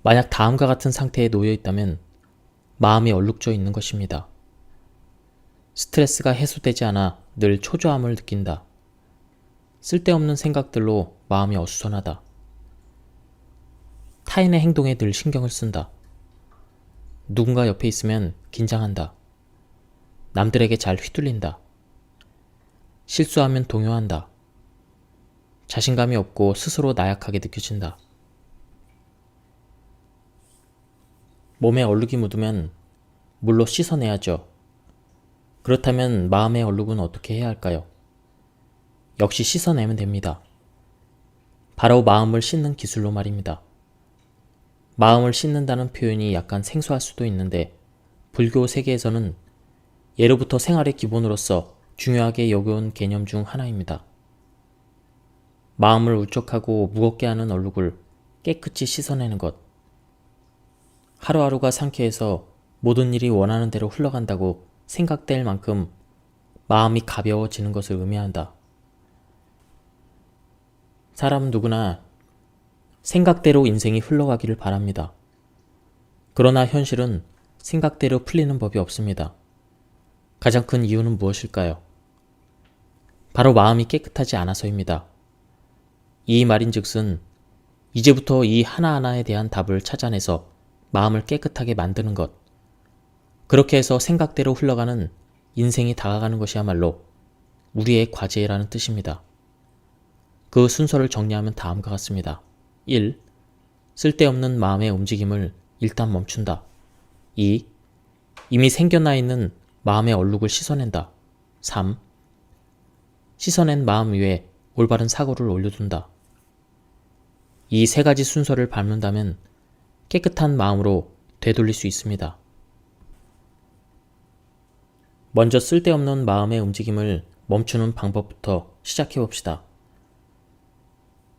만약 다음과 같은 상태에 놓여 있다면 마음이 얼룩져 있는 것입니다. 스트레스가 해소되지 않아 늘 초조함을 느낀다. 쓸데없는 생각들로 마음이 어수선하다. 타인의 행동에 늘 신경을 쓴다. 누군가 옆에 있으면 긴장한다. 남들에게 잘 휘둘린다. 실수하면 동요한다. 자신감이 없고 스스로 나약하게 느껴진다. 몸에 얼룩이 묻으면 물로 씻어내야죠. 그렇다면 마음의 얼룩은 어떻게 해야 할까요? 역시 씻어내면 됩니다. 바로 마음을 씻는 기술로 말입니다. 마음을 씻는다는 표현이 약간 생소할 수도 있는데 불교 세계에서는 예로부터 생활의 기본으로서 중요하게 여겨온 개념 중 하나입니다. 마음을 울적하고 무겁게 하는 얼룩을 깨끗이 씻어내는 것. 하루하루가 상쾌해서 모든 일이 원하는 대로 흘러간다고 생각될 만큼 마음이 가벼워지는 것을 의미한다. 사람 누구나 생각대로 인생이 흘러가기를 바랍니다. 그러나 현실은 생각대로 풀리는 법이 없습니다. 가장 큰 이유는 무엇일까요? 바로 마음이 깨끗하지 않아서입니다. 이 말인즉슨 이제부터 이 하나하나에 대한 답을 찾아내서 마음을 깨끗하게 만드는 것, 그렇게 해서 생각대로 흘러가는 인생이 다가가는 것이야말로 우리의 과제라는 뜻입니다. 그 순서를 정리하면 다음과 같습니다. 1. 쓸데없는 마음의 움직임을 일단 멈춘다. 2. 이미 생겨나 있는 마음의 얼룩을 씻어낸다. 3. 씻어낸 마음 위에 올바른 사고를 올려둔다. 이 세 가지 순서를 밟는다면 깨끗한 마음으로 되돌릴 수 있습니다. 먼저 쓸데없는 마음의 움직임을 멈추는 방법부터 시작해봅시다.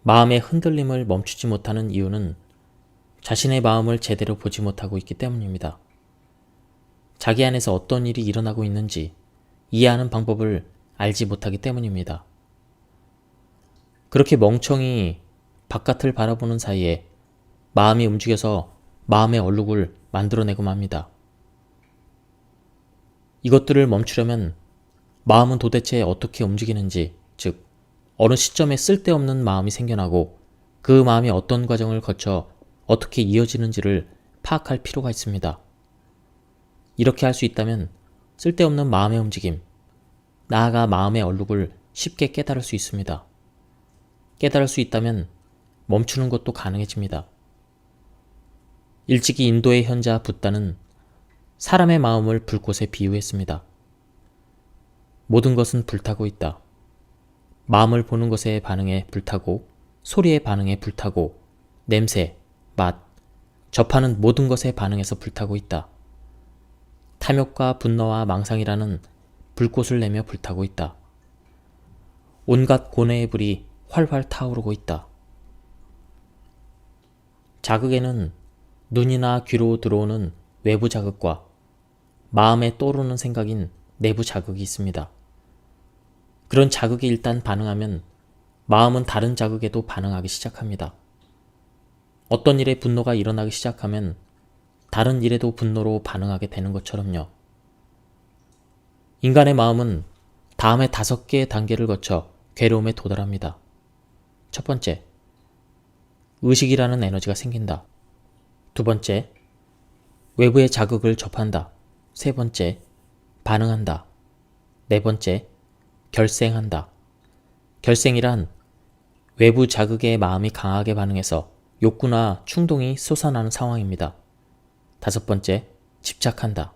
마음의 흔들림을 멈추지 못하는 이유는 자신의 마음을 제대로 보지 못하고 있기 때문입니다. 자기 안에서 어떤 일이 일어나고 있는지 이해하는 방법을 알지 못하기 때문입니다. 그렇게 멍청이 바깥을 바라보는 사이에 마음이 움직여서 마음의 얼룩을 만들어내고 맙니다. 이것들을 멈추려면 마음은 도대체 어떻게 움직이는지, 즉 어느 시점에 쓸데없는 마음이 생겨나고 그 마음이 어떤 과정을 거쳐 어떻게 이어지는지를 파악할 필요가 있습니다. 이렇게 할 수 있다면 쓸데없는 마음의 움직임, 나아가 마음의 얼룩을 쉽게 깨달을 수 있습니다. 깨달을 수 있다면 멈추는 것도 가능해집니다. 일찍이 인도의 현자 붓다는 사람의 마음을 불꽃에 비유했습니다. 모든 것은 불타고 있다. 마음을 보는 것에 반응해 불타고, 소리에 반응해 불타고, 냄새, 맛, 접하는 모든 것에 반응해서 불타고 있다. 탐욕과 분노와 망상이라는 불꽃을 내며 불타고 있다. 온갖 고뇌의 불이 활활 타오르고 있다. 자극에는 눈이나 귀로 들어오는 외부 자극과 마음에 떠오르는 생각인 내부 자극이 있습니다. 그런 자극에 일단 반응하면 마음은 다른 자극에도 반응하기 시작합니다. 어떤 일에 분노가 일어나기 시작하면 다른 일에도 분노로 반응하게 되는 것처럼요. 인간의 마음은 다음에 5개의 단계를 거쳐 괴로움에 도달합니다. 첫 번째, 의식이라는 에너지가 생긴다. 두 번째, 외부의 자극을 접한다. 세 번째, 반응한다. 네 번째, 결생한다. 결생이란 외부 자극에 마음이 강하게 반응해서 욕구나 충동이 솟아나는 상황입니다. 다섯 번째, 집착한다.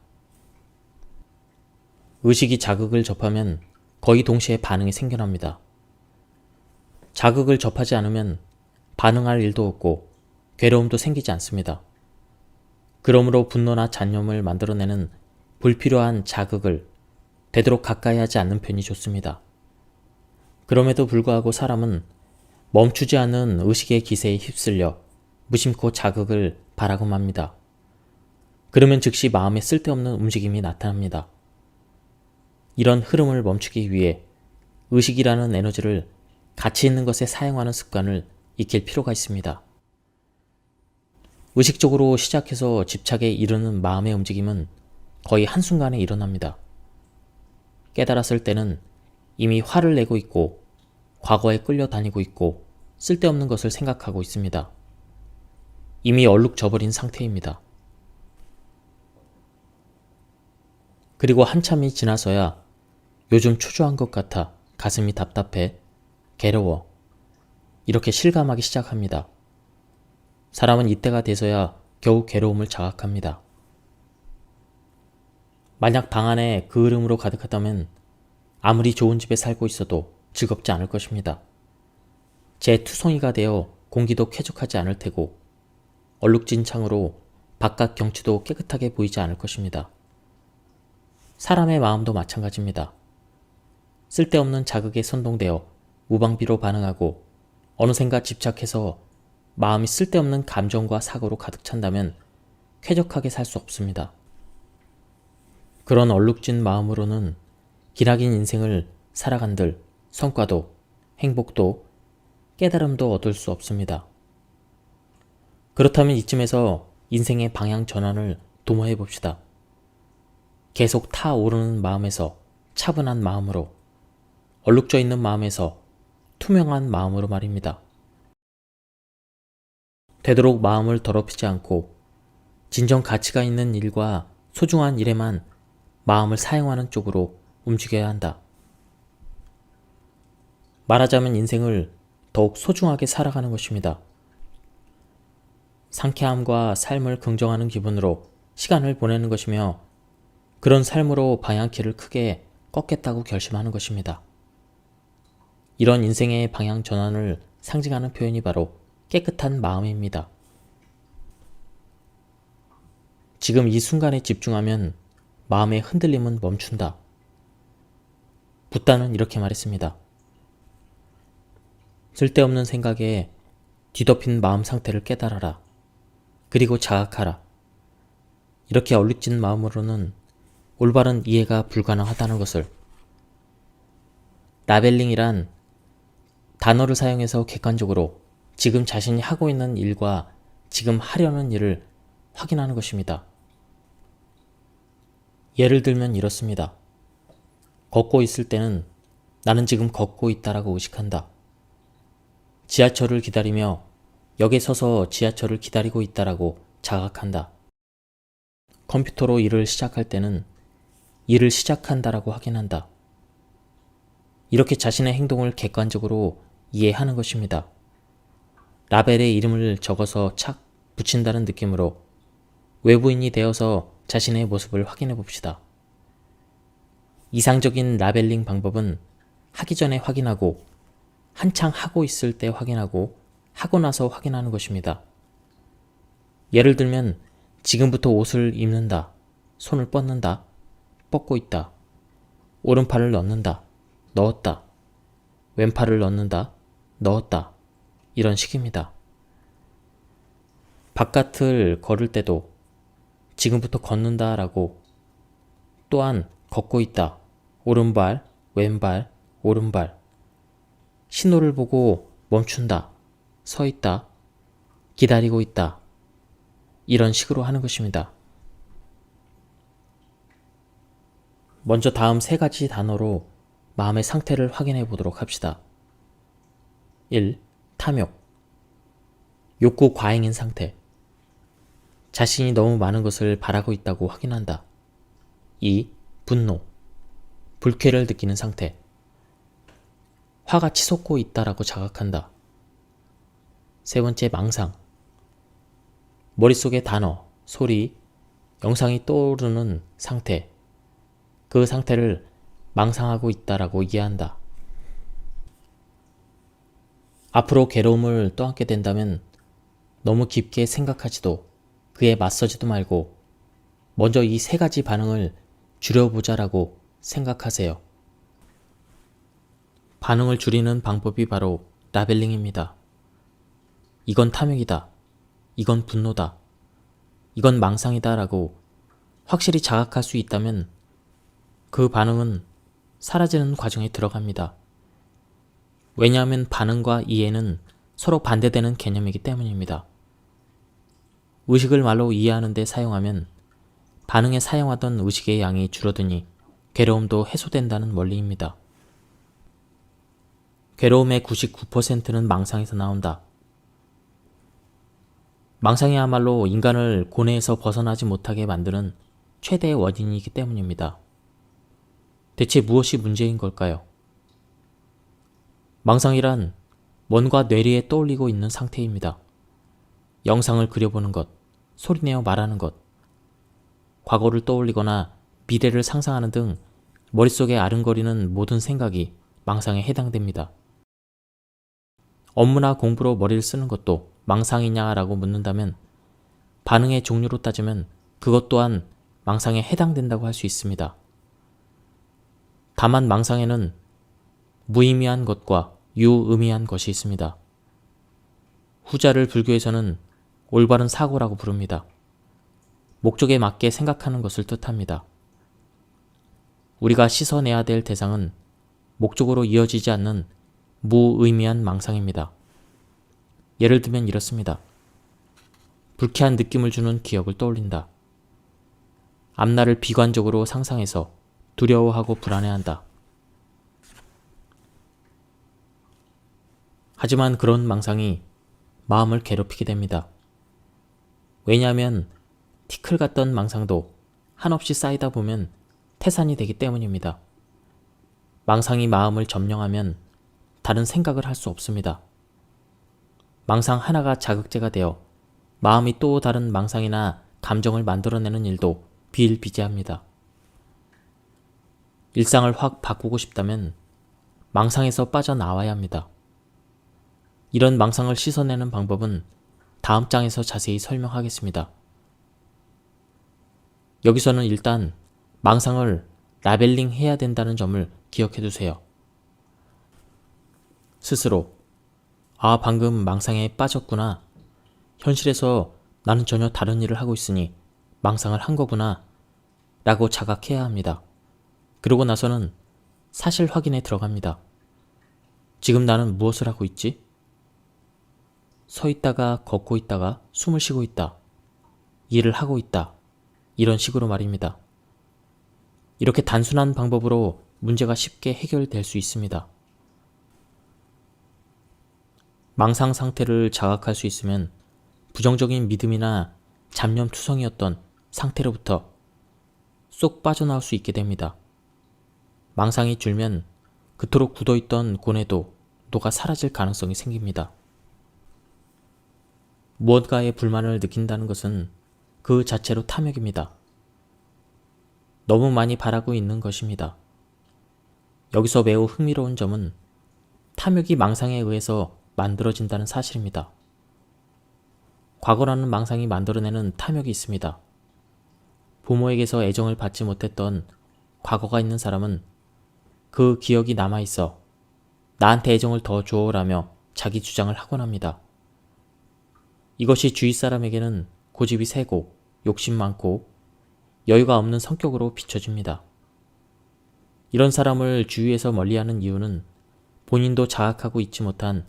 의식이 자극을 접하면 거의 동시에 반응이 생겨납니다. 자극을 접하지 않으면 반응할 일도 없고 괴로움도 생기지 않습니다. 그러므로 분노나 잔념을 만들어내는 불필요한 자극을 되도록 가까이 하지 않는 편이 좋습니다. 그럼에도 불구하고 사람은 멈추지 않는 의식의 기세에 휩쓸려 무심코 자극을 바라고 맙니다. 그러면 즉시 마음에 쓸데없는 움직임이 나타납니다. 이런 흐름을 멈추기 위해 의식이라는 에너지를 가치 있는 것에 사용하는 습관을 익힐 필요가 있습니다. 의식적으로 시작해서 집착에 이르는 마음의 움직임은 거의 한순간에 일어납니다. 깨달았을 때는 이미 화를 내고 있고 과거에 끌려다니고 있고 쓸데없는 것을 생각하고 있습니다. 이미 얼룩져버린 상태입니다. 그리고 한참이 지나서야 요즘 초조한 것 같아 가슴이 답답해, 괴로워, 이렇게 실감하기 시작합니다. 사람은 이때가 돼서야 겨우 괴로움을 자각합니다. 만약 방 안에 그을음으로 가득하다면 아무리 좋은 집에 살고 있어도 즐겁지 않을 것입니다. 제 투성이가 되어 공기도 쾌적하지 않을 테고 얼룩진 창으로 바깥 경치도 깨끗하게 보이지 않을 것입니다. 사람의 마음도 마찬가지입니다. 쓸데없는 자극에 선동되어 무방비로 반응하고 어느샌가 집착해서 마음이 쓸데없는 감정과 사고로 가득 찬다면 쾌적하게 살 수 없습니다. 그런 얼룩진 마음으로는 기나긴 인생을 살아간들 성과도 행복도 깨달음도 얻을 수 없습니다. 그렇다면 이쯤에서 인생의 방향 전환을 도모해 봅시다. 계속 타오르는 마음에서 차분한 마음으로, 얼룩져 있는 마음에서 투명한 마음으로 말입니다. 되도록 마음을 더럽히지 않고 진정 가치가 있는 일과 소중한 일에만 마음을 사용하는 쪽으로 움직여야 한다. 말하자면 인생을 더욱 소중하게 살아가는 것입니다. 상쾌함과 삶을 긍정하는 기분으로 시간을 보내는 것이며 그런 삶으로 방향키를 크게 꺾겠다고 결심하는 것입니다. 이런 인생의 방향 전환을 상징하는 표현이 바로 깨끗한 마음입니다. 지금 이 순간에 집중하면 마음의 흔들림은 멈춘다. 붓다는 이렇게 말했습니다. 쓸데없는 생각에 뒤덮인 마음 상태를 깨달아라. 그리고 자각하라. 이렇게 얼룩진 마음으로는 올바른 이해가 불가능하다는 것을. 라벨링이란 단어를 사용해서 객관적으로 지금 자신이 하고 있는 일과 지금 하려는 일을 확인하는 것입니다. 예를 들면 이렇습니다. 걷고 있을 때는 나는 지금 걷고 있다라고 의식한다. 지하철을 기다리며 역에 서서 지하철을 기다리고 있다라고 자각한다. 컴퓨터로 일을 시작할 때는 일을 시작한다라고 확인한다. 이렇게 자신의 행동을 객관적으로 이해하는 것입니다. 라벨에 이름을 적어서 착 붙인다는 느낌으로 외부인이 되어서 자신의 모습을 확인해 봅시다. 이상적인 라벨링 방법은 하기 전에 확인하고, 한창 하고 있을 때 확인하고, 하고 나서 확인하는 것입니다. 예를 들면 지금부터 옷을 입는다, 손을 뻗는다, 뻗고 있다, 오른팔을 넣는다, 넣었다, 왼팔을 넣는다, 넣었다, 이런 식입니다. 바깥을 걸을 때도 지금부터 걷는다 라고, 또한 걷고 있다, 오른발, 왼발, 오른발, 신호를 보고 멈춘다, 서 있다, 기다리고 있다, 이런 식으로 하는 것입니다. 먼저 다음 세 가지 단어로 마음의 상태를 확인해 보도록 합시다. 1. 탐욕. 욕구 과잉인 상태. 자신이 너무 많은 것을 바라고 있다고 확인한다. 2. 분노. 불쾌를 느끼는 상태. 화가 치솟고 있다라고 자각한다. 세 번째, 망상. 머릿속에 단어, 소리, 영상이 떠오르는 상태. 그 상태를 망상하고 있다라고 이해한다. 앞으로 괴로움을 떠안게 된다면 너무 깊게 생각하지도 그에 맞서지도 말고 먼저 이 세 가지 반응을 줄여보자라고 생각하세요. 반응을 줄이는 방법이 바로 라벨링입니다. 이건 탐욕이다. 이건 분노다. 이건 망상이다 라고 확실히 자각할 수 있다면 그 반응은 사라지는 과정에 들어갑니다. 왜냐하면 반응과 이해는 서로 반대되는 개념이기 때문입니다. 의식을 말로 이해하는 데 사용하면 반응에 사용하던 의식의 양이 줄어드니 괴로움도 해소된다는 원리입니다. 괴로움의 99%는 망상에서 나온다. 망상이야말로 인간을 고뇌에서 벗어나지 못하게 만드는 최대의 원인이기 때문입니다. 대체 무엇이 문제인 걸까요? 망상이란 뭔가 뇌리에 떠올리고 있는 상태입니다. 영상을 그려보는 것, 소리내어 말하는 것, 과거를 떠올리거나 미래를 상상하는 등 머릿속에 아른거리는 모든 생각이 망상에 해당됩니다. 업무나 공부로 머리를 쓰는 것도 망상이냐라고 묻는다면 반응의 종류로 따지면 그것 또한 망상에 해당된다고 할 수 있습니다. 다만 망상에는 무의미한 것과 유의미한 것이 있습니다. 후자를 불교에서는 올바른 사고라고 부릅니다. 목적에 맞게 생각하는 것을 뜻합니다. 우리가 씻어내야 될 대상은 목적으로 이어지지 않는 무의미한 망상입니다. 예를 들면 이렇습니다. 불쾌한 느낌을 주는 기억을 떠올린다. 앞날을 비관적으로 상상해서 두려워하고 불안해한다. 하지만 그런 망상이 마음을 괴롭히게 됩니다. 왜냐하면 티끌 같던 망상도 한없이 쌓이다 보면 태산이 되기 때문입니다. 망상이 마음을 점령하면 다른 생각을 할 수 없습니다. 망상 하나가 자극제가 되어 마음이 또 다른 망상이나 감정을 만들어내는 일도 비일비재합니다. 일상을 확 바꾸고 싶다면 망상에서 빠져나와야 합니다. 이런 망상을 씻어내는 방법은 다음 장에서 자세히 설명하겠습니다. 여기서는 일단 망상을 라벨링 해야 된다는 점을 기억해 두세요. 스스로 방금 망상에 빠졌구나. 현실에서 나는 전혀 다른 일을 하고 있으니 망상을 한 거구나 라고 자각해야 합니다. 그러고 나서는 사실 확인에 들어갑니다. 지금 나는 무엇을 하고 있지? 서 있다가 걷고 있다가 숨을 쉬고 있다. 일을 하고 있다. 이런 식으로 말입니다. 이렇게 단순한 방법으로 문제가 쉽게 해결될 수 있습니다. 망상 상태를 자각할 수 있으면 부정적인 믿음이나 잡념투성이었던 상태로부터 쏙 빠져나올 수 있게 됩니다. 망상이 줄면 그토록 굳어있던 고뇌도 녹아 사라질 가능성이 생깁니다. 무언가에 불만을 느낀다는 것은 그 자체로 탐욕입니다. 너무 많이 바라고 있는 것입니다. 여기서 매우 흥미로운 점은 탐욕이 망상에 의해서 만들어진다는 사실입니다. 과거라는 망상이 만들어내는 탐욕이 있습니다. 부모에게서 애정을 받지 못했던 과거가 있는 사람은 그 기억이 남아있어 나한테 애정을 더 줘라며 자기 주장을 하곤 합니다. 이것이 주위 사람에게는 고집이 세고 욕심 많고 여유가 없는 성격으로 비춰집니다. 이런 사람을 주위에서 멀리하는 이유는 본인도 자각하고 있지 못한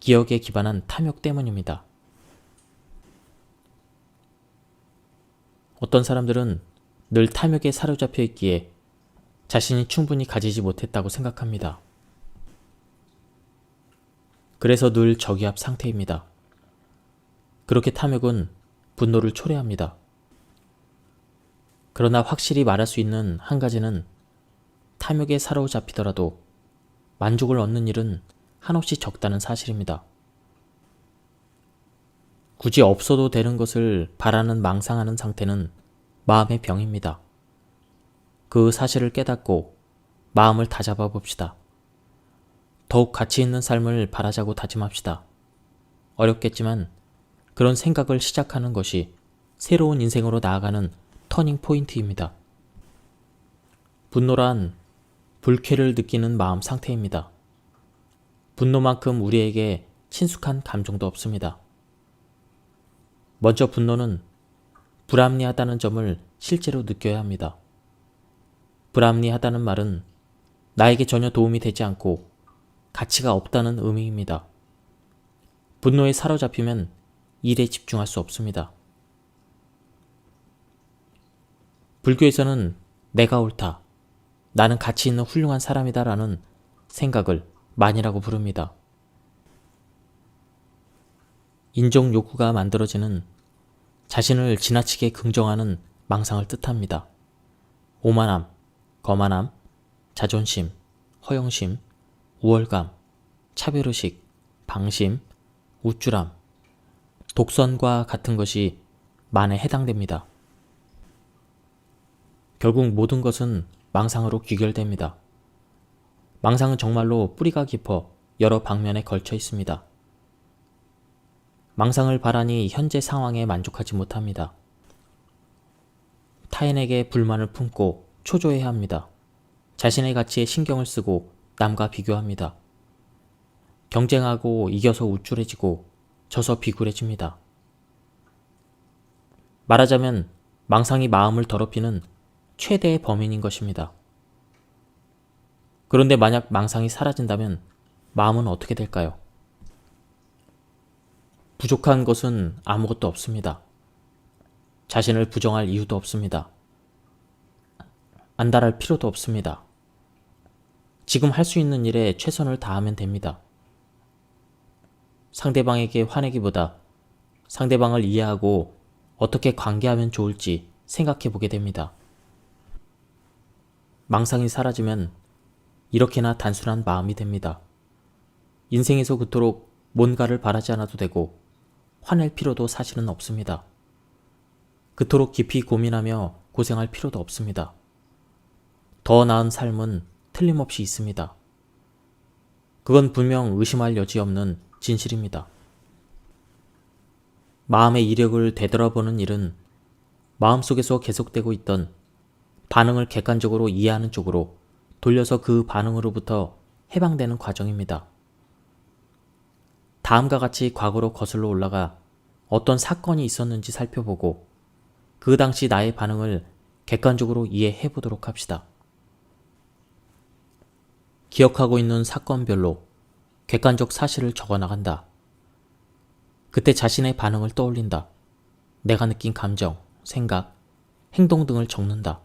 기억에 기반한 탐욕 때문입니다. 어떤 사람들은 늘 탐욕에 사로잡혀 있기에 자신이 충분히 가지지 못했다고 생각합니다. 그래서 늘 저기압 상태입니다. 그렇게 탐욕은 분노를 초래합니다. 그러나 확실히 말할 수 있는 한 가지는 탐욕에 사로잡히더라도 만족을 얻는 일은 한없이 적다는 사실입니다. 굳이 없어도 되는 것을 바라는 망상하는 상태는 마음의 병입니다. 그 사실을 깨닫고 마음을 다잡아 봅시다. 더욱 가치 있는 삶을 바라자고 다짐합시다. 어렵겠지만 그런 생각을 시작하는 것이 새로운 인생으로 나아가는 터닝 포인트입니다. 분노란 불쾌를 느끼는 마음 상태입니다. 분노만큼 우리에게 친숙한 감정도 없습니다. 먼저 분노는 불합리하다는 점을 실제로 느껴야 합니다. 불합리하다는 말은 나에게 전혀 도움이 되지 않고 가치가 없다는 의미입니다. 분노에 사로잡히면 일에 집중할 수 없습니다. 불교에서는 내가 옳다, 나는 가치 있는 훌륭한 사람이다 라는 생각을 만이라고 부릅니다. 인정 욕구가 만들어지는 자신을 지나치게 긍정하는 망상을 뜻합니다. 오만함, 거만함, 자존심, 허영심, 우월감, 차별의식, 방심, 우쭐함, 독선과 같은 것이 만에 해당됩니다. 결국 모든 것은 망상으로 귀결됩니다. 망상은 정말로 뿌리가 깊어 여러 방면에 걸쳐 있습니다. 망상을 바라니 현재 상황에 만족하지 못합니다. 타인에게 불만을 품고 초조해야 합니다. 자신의 가치에 신경을 쓰고 남과 비교합니다. 경쟁하고 이겨서 우쭐해지고 져서 비굴해집니다. 말하자면 망상이 마음을 더럽히는 최대의 범인인 것입니다. 그런데 만약 망상이 사라진다면 마음은 어떻게 될까요? 부족한 것은 아무것도 없습니다. 자신을 부정할 이유도 없습니다. 안달할 필요도 없습니다. 지금 할 수 있는 일에 최선을 다하면 됩니다. 상대방에게 화내기보다 상대방을 이해하고 어떻게 관계하면 좋을지 생각해 보게 됩니다. 망상이 사라지면 이렇게나 단순한 마음이 됩니다. 인생에서 그토록 뭔가를 바라지 않아도 되고 화낼 필요도 사실은 없습니다. 그토록 깊이 고민하며 고생할 필요도 없습니다. 더 나은 삶은 틀림없이 있습니다. 그건 분명 의심할 여지 없는 진실입니다. 마음의 이력을 되돌아보는 일은 마음속에서 계속되고 있던 반응을 객관적으로 이해하는 쪽으로 돌려서 그 반응으로부터 해방되는 과정입니다. 다음과 같이 과거로 거슬러 올라가 어떤 사건이 있었는지 살펴보고 그 당시 나의 반응을 객관적으로 이해해 보도록 합시다. 기억하고 있는 사건별로 객관적 사실을 적어나간다. 그때 자신의 반응을 떠올린다. 내가 느낀 감정, 생각, 행동 등을 적는다.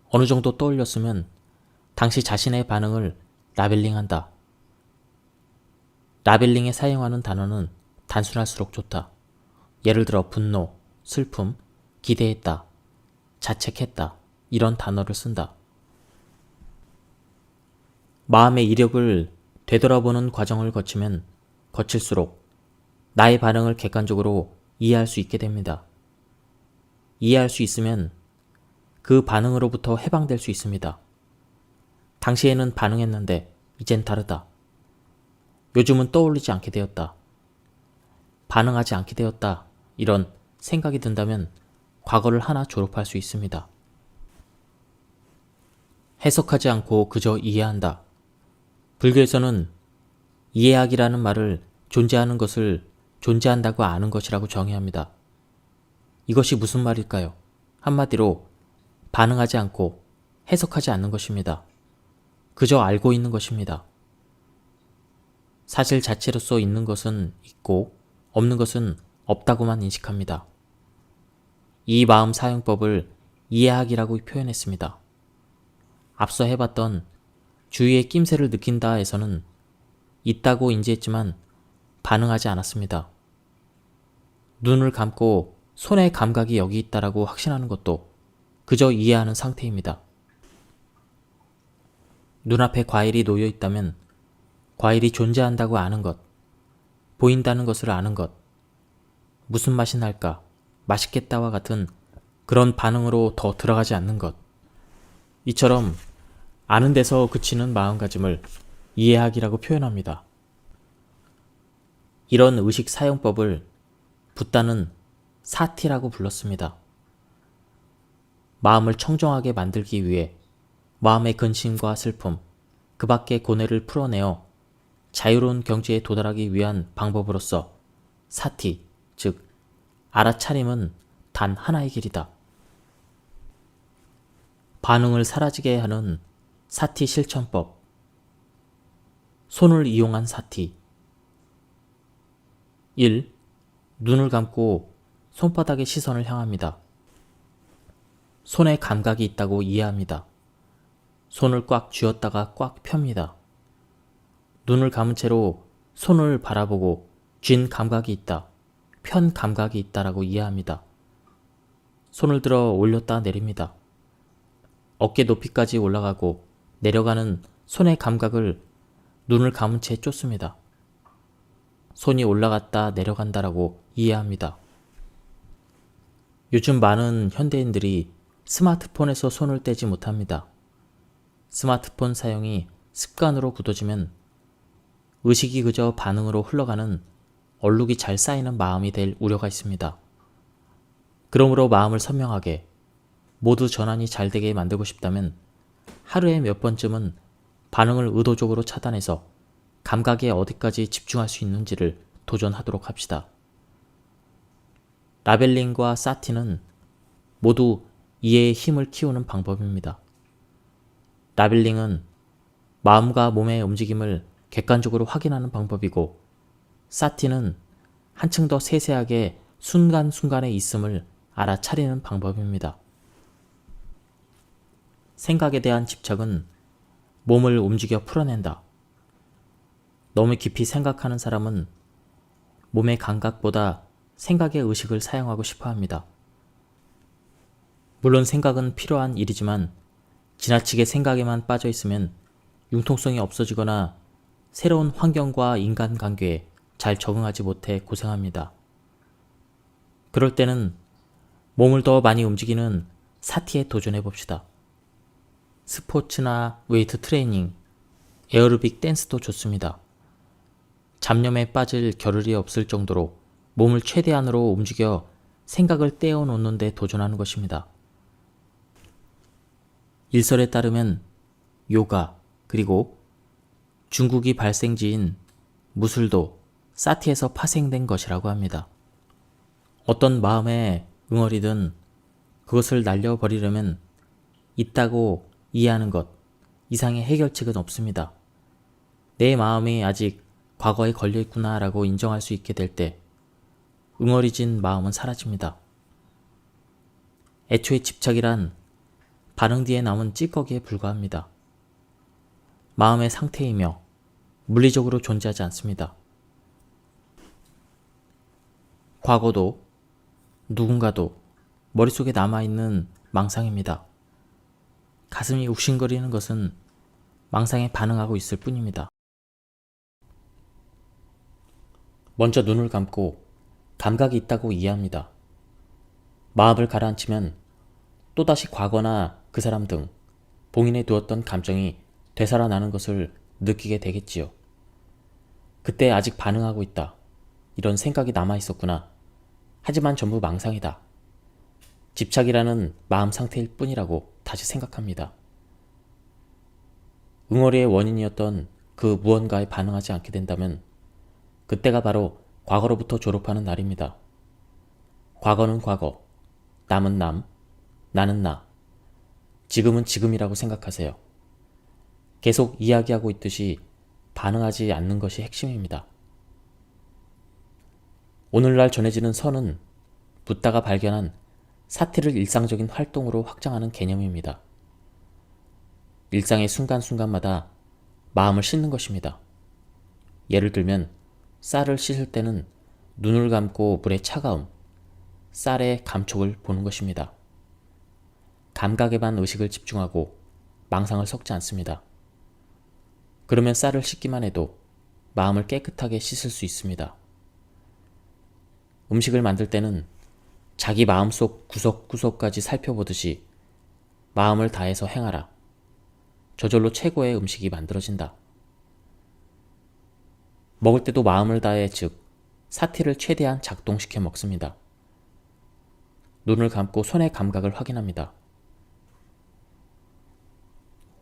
어느 정도 떠올렸으면 당시 자신의 반응을 라벨링한다. 라벨링에 사용하는 단어는 단순할수록 좋다. 예를 들어 분노, 슬픔, 기대했다, 자책했다 이런 단어를 쓴다. 마음의 이력을 되돌아보는 과정을 거치면 거칠수록 나의 반응을 객관적으로 이해할 수 있게 됩니다. 이해할 수 있으면 그 반응으로부터 해방될 수 있습니다. 당시에는 반응했는데 이젠 다르다. 요즘은 떠올리지 않게 되었다. 반응하지 않게 되었다. 이런 생각이 든다면 과거를 하나 졸업할 수 있습니다. 해석하지 않고 그저 이해한다. 불교에서는 이해하기라는 말을 존재하는 것을 존재한다고 아는 것이라고 정의합니다. 이것이 무슨 말일까요? 한마디로 반응하지 않고 해석하지 않는 것입니다. 그저 알고 있는 것입니다. 사실 자체로서 있는 것은 있고 없는 것은 없다고만 인식합니다. 이 마음 사용법을 이해하기라고 표현했습니다. 앞서 해봤던 주위의 낌새를 느낀다에서는 있다고 인지했지만 반응하지 않았습니다. 눈을 감고 손의 감각이 여기 있다라고 확신하는 것도 그저 이해하는 상태입니다. 눈앞에 과일이 놓여 있다면 과일이 존재한다고 아는 것, 보인다는 것을 아는 것, 무슨 맛이 날까, 맛있겠다와 같은 그런 반응으로 더 들어가지 않는 것. 이처럼 아는 데서 그치는 마음가짐을 이해하기라고 표현합니다. 이런 의식 사용법을 붓다는 사티라고 불렀습니다. 마음을 청정하게 만들기 위해 마음의 근심과 슬픔, 그 밖의 고뇌를 풀어내어 자유로운 경지에 도달하기 위한 방법으로서 사티, 즉 알아차림은 단 하나의 길이다. 반응을 사라지게 하는 사티 실천법. 손을 이용한 사티. 1. 눈을 감고 손바닥의 시선을 향합니다. 손에 감각이 있다고 이해합니다. 손을 꽉 쥐었다가 꽉 펴니다. 눈을 감은 채로 손을 바라보고 쥔 감각이 있다, 편 감각이 있다라고 이해합니다. 손을 들어 올렸다 내립니다. 어깨 높이까지 올라가고 내려가는 손의 감각을 눈을 감은 채 쫓습니다. 손이 올라갔다 내려간다라고 이해합니다. 요즘 많은 현대인들이 스마트폰에서 손을 떼지 못합니다. 스마트폰 사용이 습관으로 굳어지면 의식이 그저 반응으로 흘러가는 얼룩이 잘 쌓이는 마음이 될 우려가 있습니다. 그러므로 마음을 선명하게 모두 전환이 잘 되게 만들고 싶다면 하루에 몇 번쯤은 반응을 의도적으로 차단해서 감각에 어디까지 집중할 수 있는지를 도전하도록 합시다. 라벨링과 사티는 모두 이해의 힘을 키우는 방법입니다. 라벨링은 마음과 몸의 움직임을 객관적으로 확인하는 방법이고, 사티는 한층 더 세세하게 순간순간의 있음을 알아차리는 방법입니다. 생각에 대한 집착은 몸을 움직여 풀어낸다. 너무 깊이 생각하는 사람은 몸의 감각보다 생각의 의식을 사용하고 싶어 합니다. 물론 생각은 필요한 일이지만 지나치게 생각에만 빠져 있으면 융통성이 없어지거나 새로운 환경과 인간관계에 잘 적응하지 못해 고생합니다. 그럴 때는 몸을 더 많이 움직이는 사티에 도전해 봅시다. 스포츠나 웨이트 트레이닝, 에어로빅 댄스도 좋습니다. 잡념에 빠질 겨를이 없을 정도로 몸을 최대한으로 움직여 생각을 떼어놓는 데 도전하는 것입니다. 일설에 따르면 요가 그리고 중국이 발생지인 무술도 사티에서 파생된 것이라고 합니다. 어떤 마음의 응어리든 그것을 날려버리려면 있다고 이해하는 것 이상의 해결책은 없습니다. 내 마음이 아직 과거에 걸려있구나 라고 인정할 수 있게 될 때 응어리진 마음은 사라집니다. 애초에 집착이란 반응 뒤에 남은 찌꺼기에 불과합니다. 마음의 상태이며 물리적으로 존재하지 않습니다. 과거도 누군가도 머릿속에 남아있는 망상입니다. 가슴이 욱신거리는 것은 망상에 반응하고 있을 뿐입니다. 먼저 눈을 감고 감각이 있다고 이해합니다. 마음을 가라앉히면 또다시 과거나 그 사람 등 봉인해 두었던 감정이 되살아나는 것을 느끼게 되겠지요. 그때 아직 반응하고 있다. 이런 생각이 남아있었구나. 하지만 전부 망상이다. 집착이라는 마음 상태일 뿐이라고 다시 생각합니다. 응어리의 원인이었던 그 무언가에 반응하지 않게 된다면 그때가 바로 과거로부터 졸업하는 날입니다. 과거는 과거, 남은 남, 나는 나, 지금은 지금이라고 생각하세요. 계속 이야기하고 있듯이 반응하지 않는 것이 핵심입니다. 오늘날 전해지는 선은 붓다가 발견한 사티를 일상적인 활동으로 확장하는 개념입니다. 일상의 순간순간마다 마음을 씻는 것입니다. 예를 들면 쌀을 씻을 때는 눈을 감고 물의 차가움, 쌀의 감촉을 보는 것입니다. 감각에만 의식을 집중하고 망상을 섞지 않습니다. 그러면 쌀을 씻기만 해도 마음을 깨끗하게 씻을 수 있습니다. 음식을 만들 때는 자기 마음속 구석구석까지 살펴보듯이 마음을 다해서 행하라. 저절로 최고의 음식이 만들어진다. 먹을 때도 마음을 다해 즉 사티를 최대한 작동시켜 먹습니다. 눈을 감고 손의 감각을 확인합니다.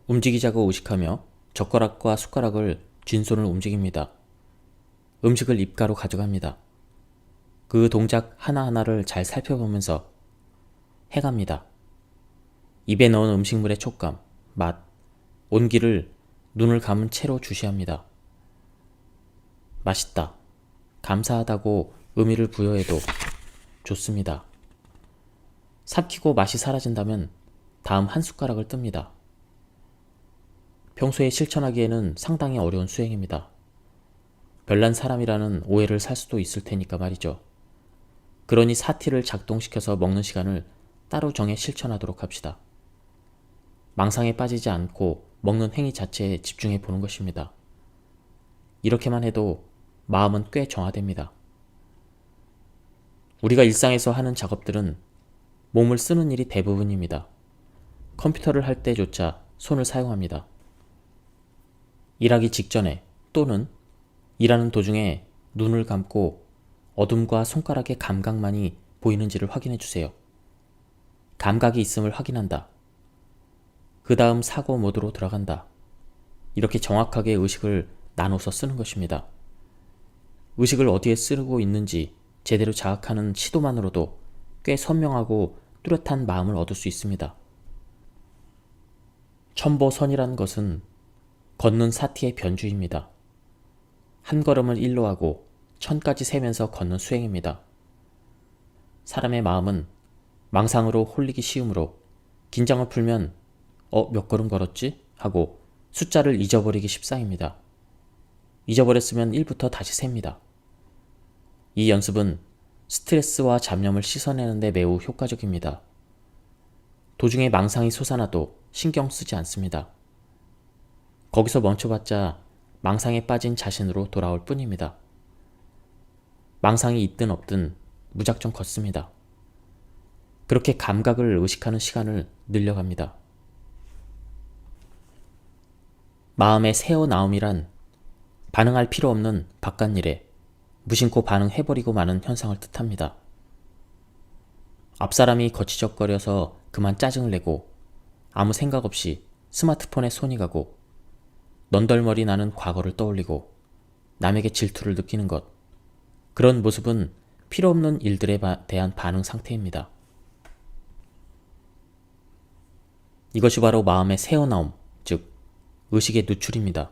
움직이자고 의식하며 젓가락과 숟가락을 쥔손을 움직입니다. 음식을 입가로 가져갑니다. 그 동작 하나하나를 잘 살펴보면서 해갑니다. 입에 넣은 음식물의 촉감, 맛, 온기를 눈을 감은 채로 주시합니다. 맛있다, 감사하다고 의미를 부여해도 좋습니다. 삼키고 맛이 사라진다면 다음 한 숟가락을 뜹니다. 평소에 실천하기에는 상당히 어려운 수행입니다. 별난 사람이라는 오해를 살 수도 있을 테니까 말이죠. 그러니 사티를 작동시켜서 먹는 시간을 따로 정해 실천하도록 합시다. 망상에 빠지지 않고 먹는 행위 자체에 집중해 보는 것입니다. 이렇게만 해도 마음은 꽤 정화됩니다. 우리가 일상에서 하는 작업들은 몸을 쓰는 일이 대부분입니다. 컴퓨터를 할 때조차 손을 사용합니다. 일하기 직전에 또는 일하는 도중에 눈을 감고 어둠과 손가락의 감각만이 보이는지를 확인해 주세요. 감각이 있음을 확인한다. 그 다음 사고 모드로 들어간다. 이렇게 정확하게 의식을 나눠서 쓰는 것입니다. 의식을 어디에 쓰고 있는지 제대로 자각하는 시도만으로도 꽤 선명하고 뚜렷한 마음을 얻을 수 있습니다. 첨보선이라는 것은 걷는 사티의 변주입니다. 한 걸음을 일로 하고 1000까지 세면서 걷는 수행입니다. 사람의 마음은 망상으로 홀리기 쉬우므로 긴장을 풀면 몇 걸음 걸었지? 하고 숫자를 잊어버리기 십상입니다. 잊어버렸으면 1부터 다시 셉니다. 이 연습은 스트레스와 잡념을 씻어내는 데 매우 효과적입니다. 도중에 망상이 솟아나도 신경 쓰지 않습니다. 거기서 멈춰봤자 망상에 빠진 자신으로 돌아올 뿐입니다. 망상이 있든 없든 무작정 걷습니다. 그렇게 감각을 의식하는 시간을 늘려갑니다. 마음의 새어나옴이란 반응할 필요 없는 바깥일에 무심코 반응해버리고 마는 현상을 뜻합니다. 앞사람이 거치적거려서 그만 짜증을 내고 아무 생각 없이 스마트폰에 손이 가고 넌덜머리 나는 과거를 떠올리고 남에게 질투를 느끼는 것, 그런 모습은 필요 없는 일들에 대한 반응 상태입니다. 이것이 바로 마음의 새어나옴, 즉 의식의 누출입니다.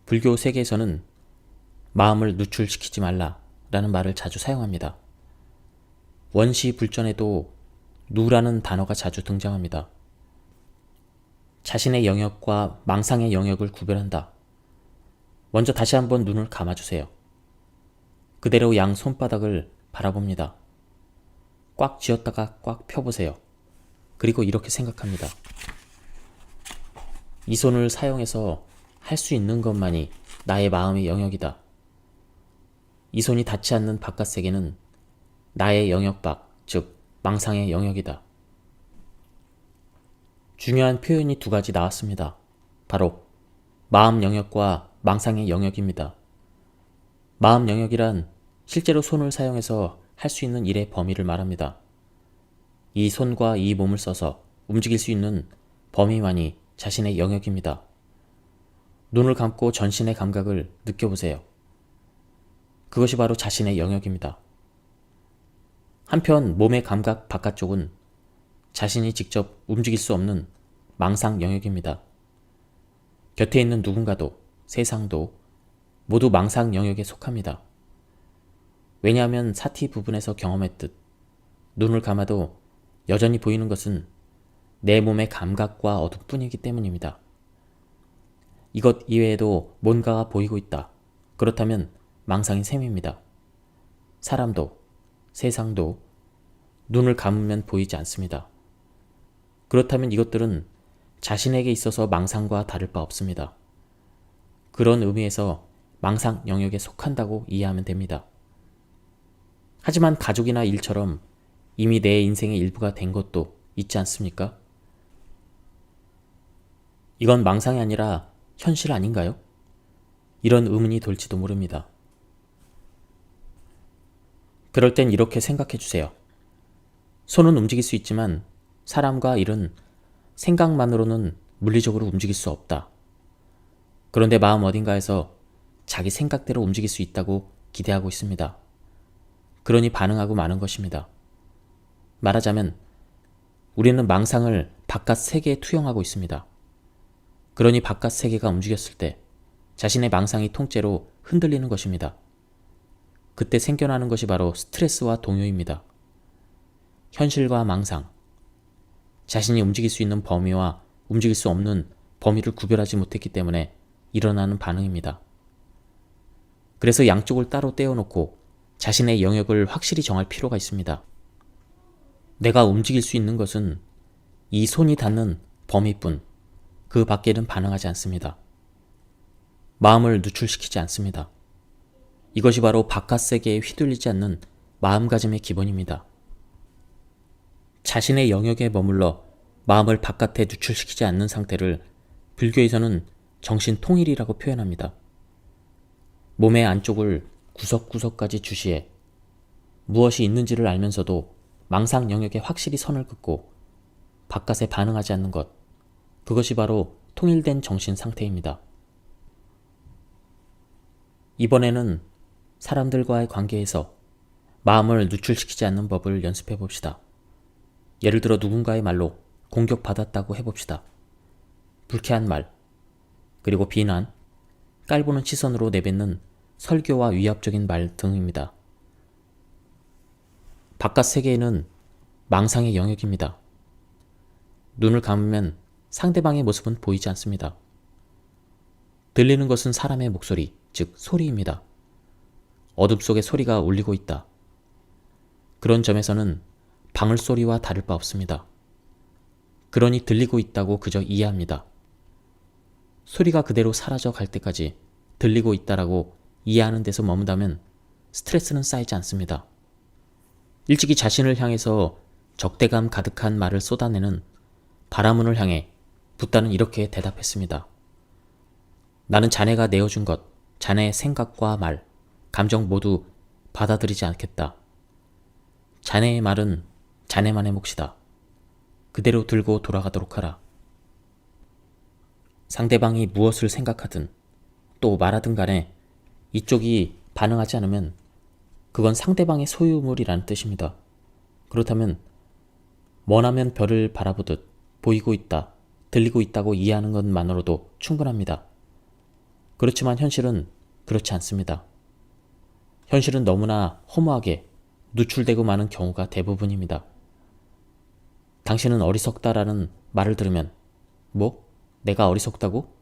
불교 세계에서는 마음을 누출시키지 말라 라는 말을 자주 사용합니다. 원시불전에도 누라는 단어가 자주 등장합니다. 자신의 영역과 망상의 영역을 구별한다. 먼저 다시 한번 눈을 감아주세요. 그대로 양 손바닥을 바라봅니다. 꽉 쥐었다가 꽉 펴보세요. 그리고 이렇게 생각합니다. 이 손을 사용해서 할 수 있는 것만이 나의 마음의 영역이다. 이 손이 닿지 않는 바깥 세계는 나의 영역 밖, 즉 망상의 영역이다. 중요한 표현이 두 가지 나왔습니다. 바로 마음 영역과 망상의 영역입니다. 마음 영역이란 실제로 손을 사용해서 할 수 있는 일의 범위를 말합니다. 이 손과 이 몸을 써서 움직일 수 있는 범위만이 자신의 영역입니다. 눈을 감고 전신의 감각을 느껴보세요. 그것이 바로 자신의 영역입니다. 한편 몸의 감각 바깥쪽은 자신이 직접 움직일 수 없는 망상 영역입니다. 곁에 있는 누군가도 세상도 모두 망상 영역에 속합니다. 왜냐하면 사티 부분에서 경험했듯 눈을 감아도 여전히 보이는 것은 내 몸의 감각과 어둠뿐이기 때문입니다. 이것 이외에도 뭔가가 보이고 있다. 그렇다면 망상인 셈입니다. 사람도 세상도 눈을 감으면 보이지 않습니다. 그렇다면 이것들은 자신에게 있어서 망상과 다를 바 없습니다. 그런 의미에서 망상 영역에 속한다고 이해하면 됩니다. 하지만 가족이나 일처럼 이미 내 인생의 일부가 된 것도 있지 않습니까? 이건 망상이 아니라 현실 아닌가요? 이런 의문이 돌지도 모릅니다. 그럴 땐 이렇게 생각해 주세요. 손은 움직일 수 있지만 사람과 일은 생각만으로는 물리적으로 움직일 수 없다. 그런데 마음 어딘가에서 자기 생각대로 움직일 수 있다고 기대하고 있습니다. 그러니 반응하고 마는 것입니다. 말하자면 우리는 망상을 바깥 세계에 투영하고 있습니다. 그러니 바깥 세계가 움직였을 때 자신의 망상이 통째로 흔들리는 것입니다. 그때 생겨나는 것이 바로 스트레스와 동요입니다. 현실과 망상, 자신이 움직일 수 있는 범위와 움직일 수 없는 범위를 구별하지 못했기 때문에 일어나는 반응입니다. 그래서 양쪽을 따로 떼어놓고 자신의 영역을 확실히 정할 필요가 있습니다. 내가 움직일 수 있는 것은 이 손이 닿는 범위뿐, 그 밖에는 반응하지 않습니다. 마음을 누출시키지 않습니다. 이것이 바로 바깥 세계에 휘둘리지 않는 마음가짐의 기본입니다. 자신의 영역에 머물러 마음을 바깥에 누출시키지 않는 상태를 불교에서는 정신통일이라고 표현합니다. 몸의 안쪽을 구석구석까지 주시해 무엇이 있는지를 알면서도 망상 영역에 확실히 선을 긋고 바깥에 반응하지 않는 것, 그것이 바로 통일된 정신 상태입니다. 이번에는 사람들과의 관계에서 마음을 누출시키지 않는 법을 연습해 봅시다. 예를 들어 누군가의 말로 공격받았다고 해봅시다. 불쾌한 말, 그리고 비난, 깔보는 시선으로 내뱉는 설교와 위압적인 말 등입니다. 바깥 세계에는 망상의 영역입니다. 눈을 감으면 상대방의 모습은 보이지 않습니다. 들리는 것은 사람의 목소리, 즉 소리입니다. 어둠 속에 소리가 울리고 있다. 그런 점에서는 방울소리와 다를 바 없습니다. 그러니 들리고 있다고 그저 이해합니다. 소리가 그대로 사라져 갈 때까지 들리고 있다라고 이해하는 데서 머문다면 스트레스는 쌓이지 않습니다. 일찍이 자신을 향해서 적대감 가득한 말을 쏟아내는 바라문을 향해 붓다는 이렇게 대답했습니다. 나는 자네가 내어준 것, 자네의 생각과 말, 감정 모두 받아들이지 않겠다. 자네의 말은 자네만의 몫이다. 그대로 들고 돌아가도록 하라. 상대방이 무엇을 생각하든 또 말하든 간에 이쪽이 반응하지 않으면 그건 상대방의 소유물이라는 뜻입니다. 그렇다면 머나면 별을 바라보듯 보이고 있다, 들리고 있다고 이해하는 것만으로도 충분합니다. 그렇지만 현실은 그렇지 않습니다. 현실은 너무나 허무하게 누출되고 마는 경우가 대부분입니다. 당신은 어리석다라는 말을 들으면 뭐? 내가 어리석다고?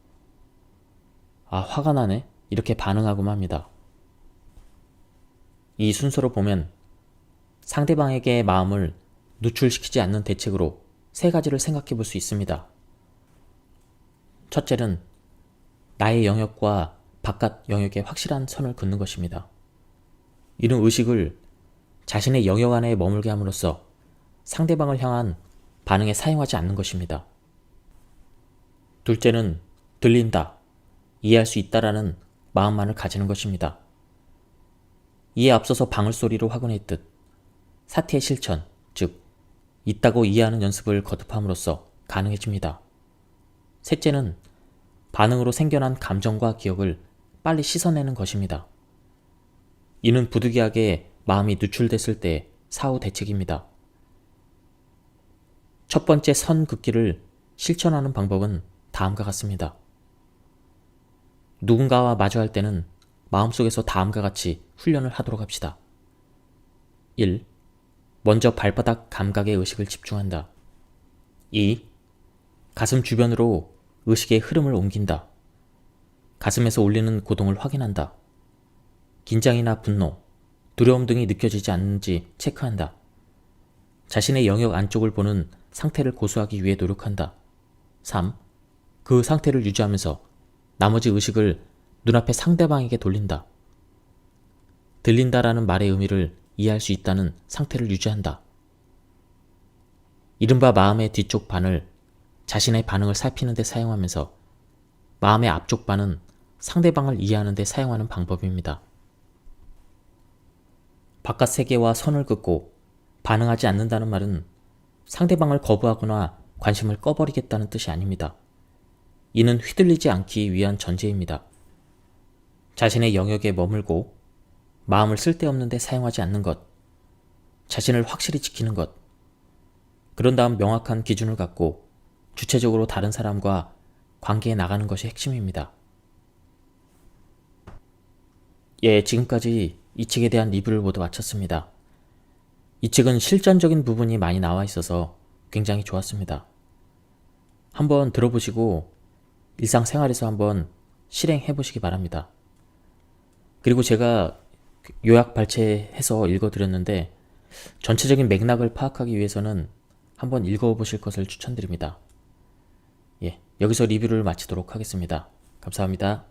아, 화가 나네? 이렇게 반응하고만 합니다. 이 순서로 보면 상대방에게 마음을 누출시키지 않는 대책으로 세 가지를 생각해 볼 수 있습니다. 첫째는 나의 영역과 바깥 영역에 확실한 선을 긋는 것입니다. 이런 의식을 자신의 영역 안에 머물게 함으로써 상대방을 향한 반응에 사용하지 않는 것입니다. 둘째는 들린다, 이해할 수 있다라는 마음만을 가지는 것입니다. 이에 앞서서 방울소리로 확언했듯 사티의 실천, 즉 있다고 이해하는 연습을 거듭함으로써 가능해집니다. 셋째는 반응으로 생겨난 감정과 기억을 빨리 씻어내는 것입니다. 이는 부득이하게 마음이 누출됐을 때 사후 대책입니다. 첫 번째 선 긋기를 실천하는 방법은 다음과 같습니다. 누군가와 마주할 때는 마음속에서 다음과 같이 훈련을 하도록 합시다. 1. 먼저 발바닥 감각의 의식을 집중한다. 2. 가슴 주변으로 의식의 흐름을 옮긴다. 가슴에서 울리는 고동을 확인한다. 긴장이나 분노, 두려움 등이 느껴지지 않는지 체크한다. 자신의 영역 안쪽을 보는 상태를 고수하기 위해 노력한다. 3. 그 상태를 유지하면서 나머지 의식을 눈앞의 상대방에게 돌린다. 들린다라는 말의 의미를 이해할 수 있다는 상태를 유지한다. 이른바 마음의 뒤쪽 반을 자신의 반응을 살피는 데 사용하면서 마음의 앞쪽 반은 상대방을 이해하는 데 사용하는 방법입니다. 바깥 세계와 선을 긋고 반응하지 않는다는 말은 상대방을 거부하거나 관심을 꺼버리겠다는 뜻이 아닙니다. 이는 휘둘리지 않기 위한 전제입니다. 자신의 영역에 머물고 마음을 쓸데없는 데 사용하지 않는 것, 자신을 확실히 지키는 것, 그런 다음 명확한 기준을 갖고 주체적으로 다른 사람과 관계에 나가는 것이 핵심입니다. 지금까지 이 책에 대한 리뷰를 모두 마쳤습니다. 이 책은 실전적인 부분이 많이 나와 있어서 굉장히 좋았습니다. 한번 들어보시고 일상생활에서 한번 실행해 보시기 바랍니다. 그리고 제가 요약 발췌해서 읽어드렸는데 전체적인 맥락을 파악하기 위해서는 한번 읽어보실 것을 추천드립니다. 여기서 리뷰를 마치도록 하겠습니다. 감사합니다.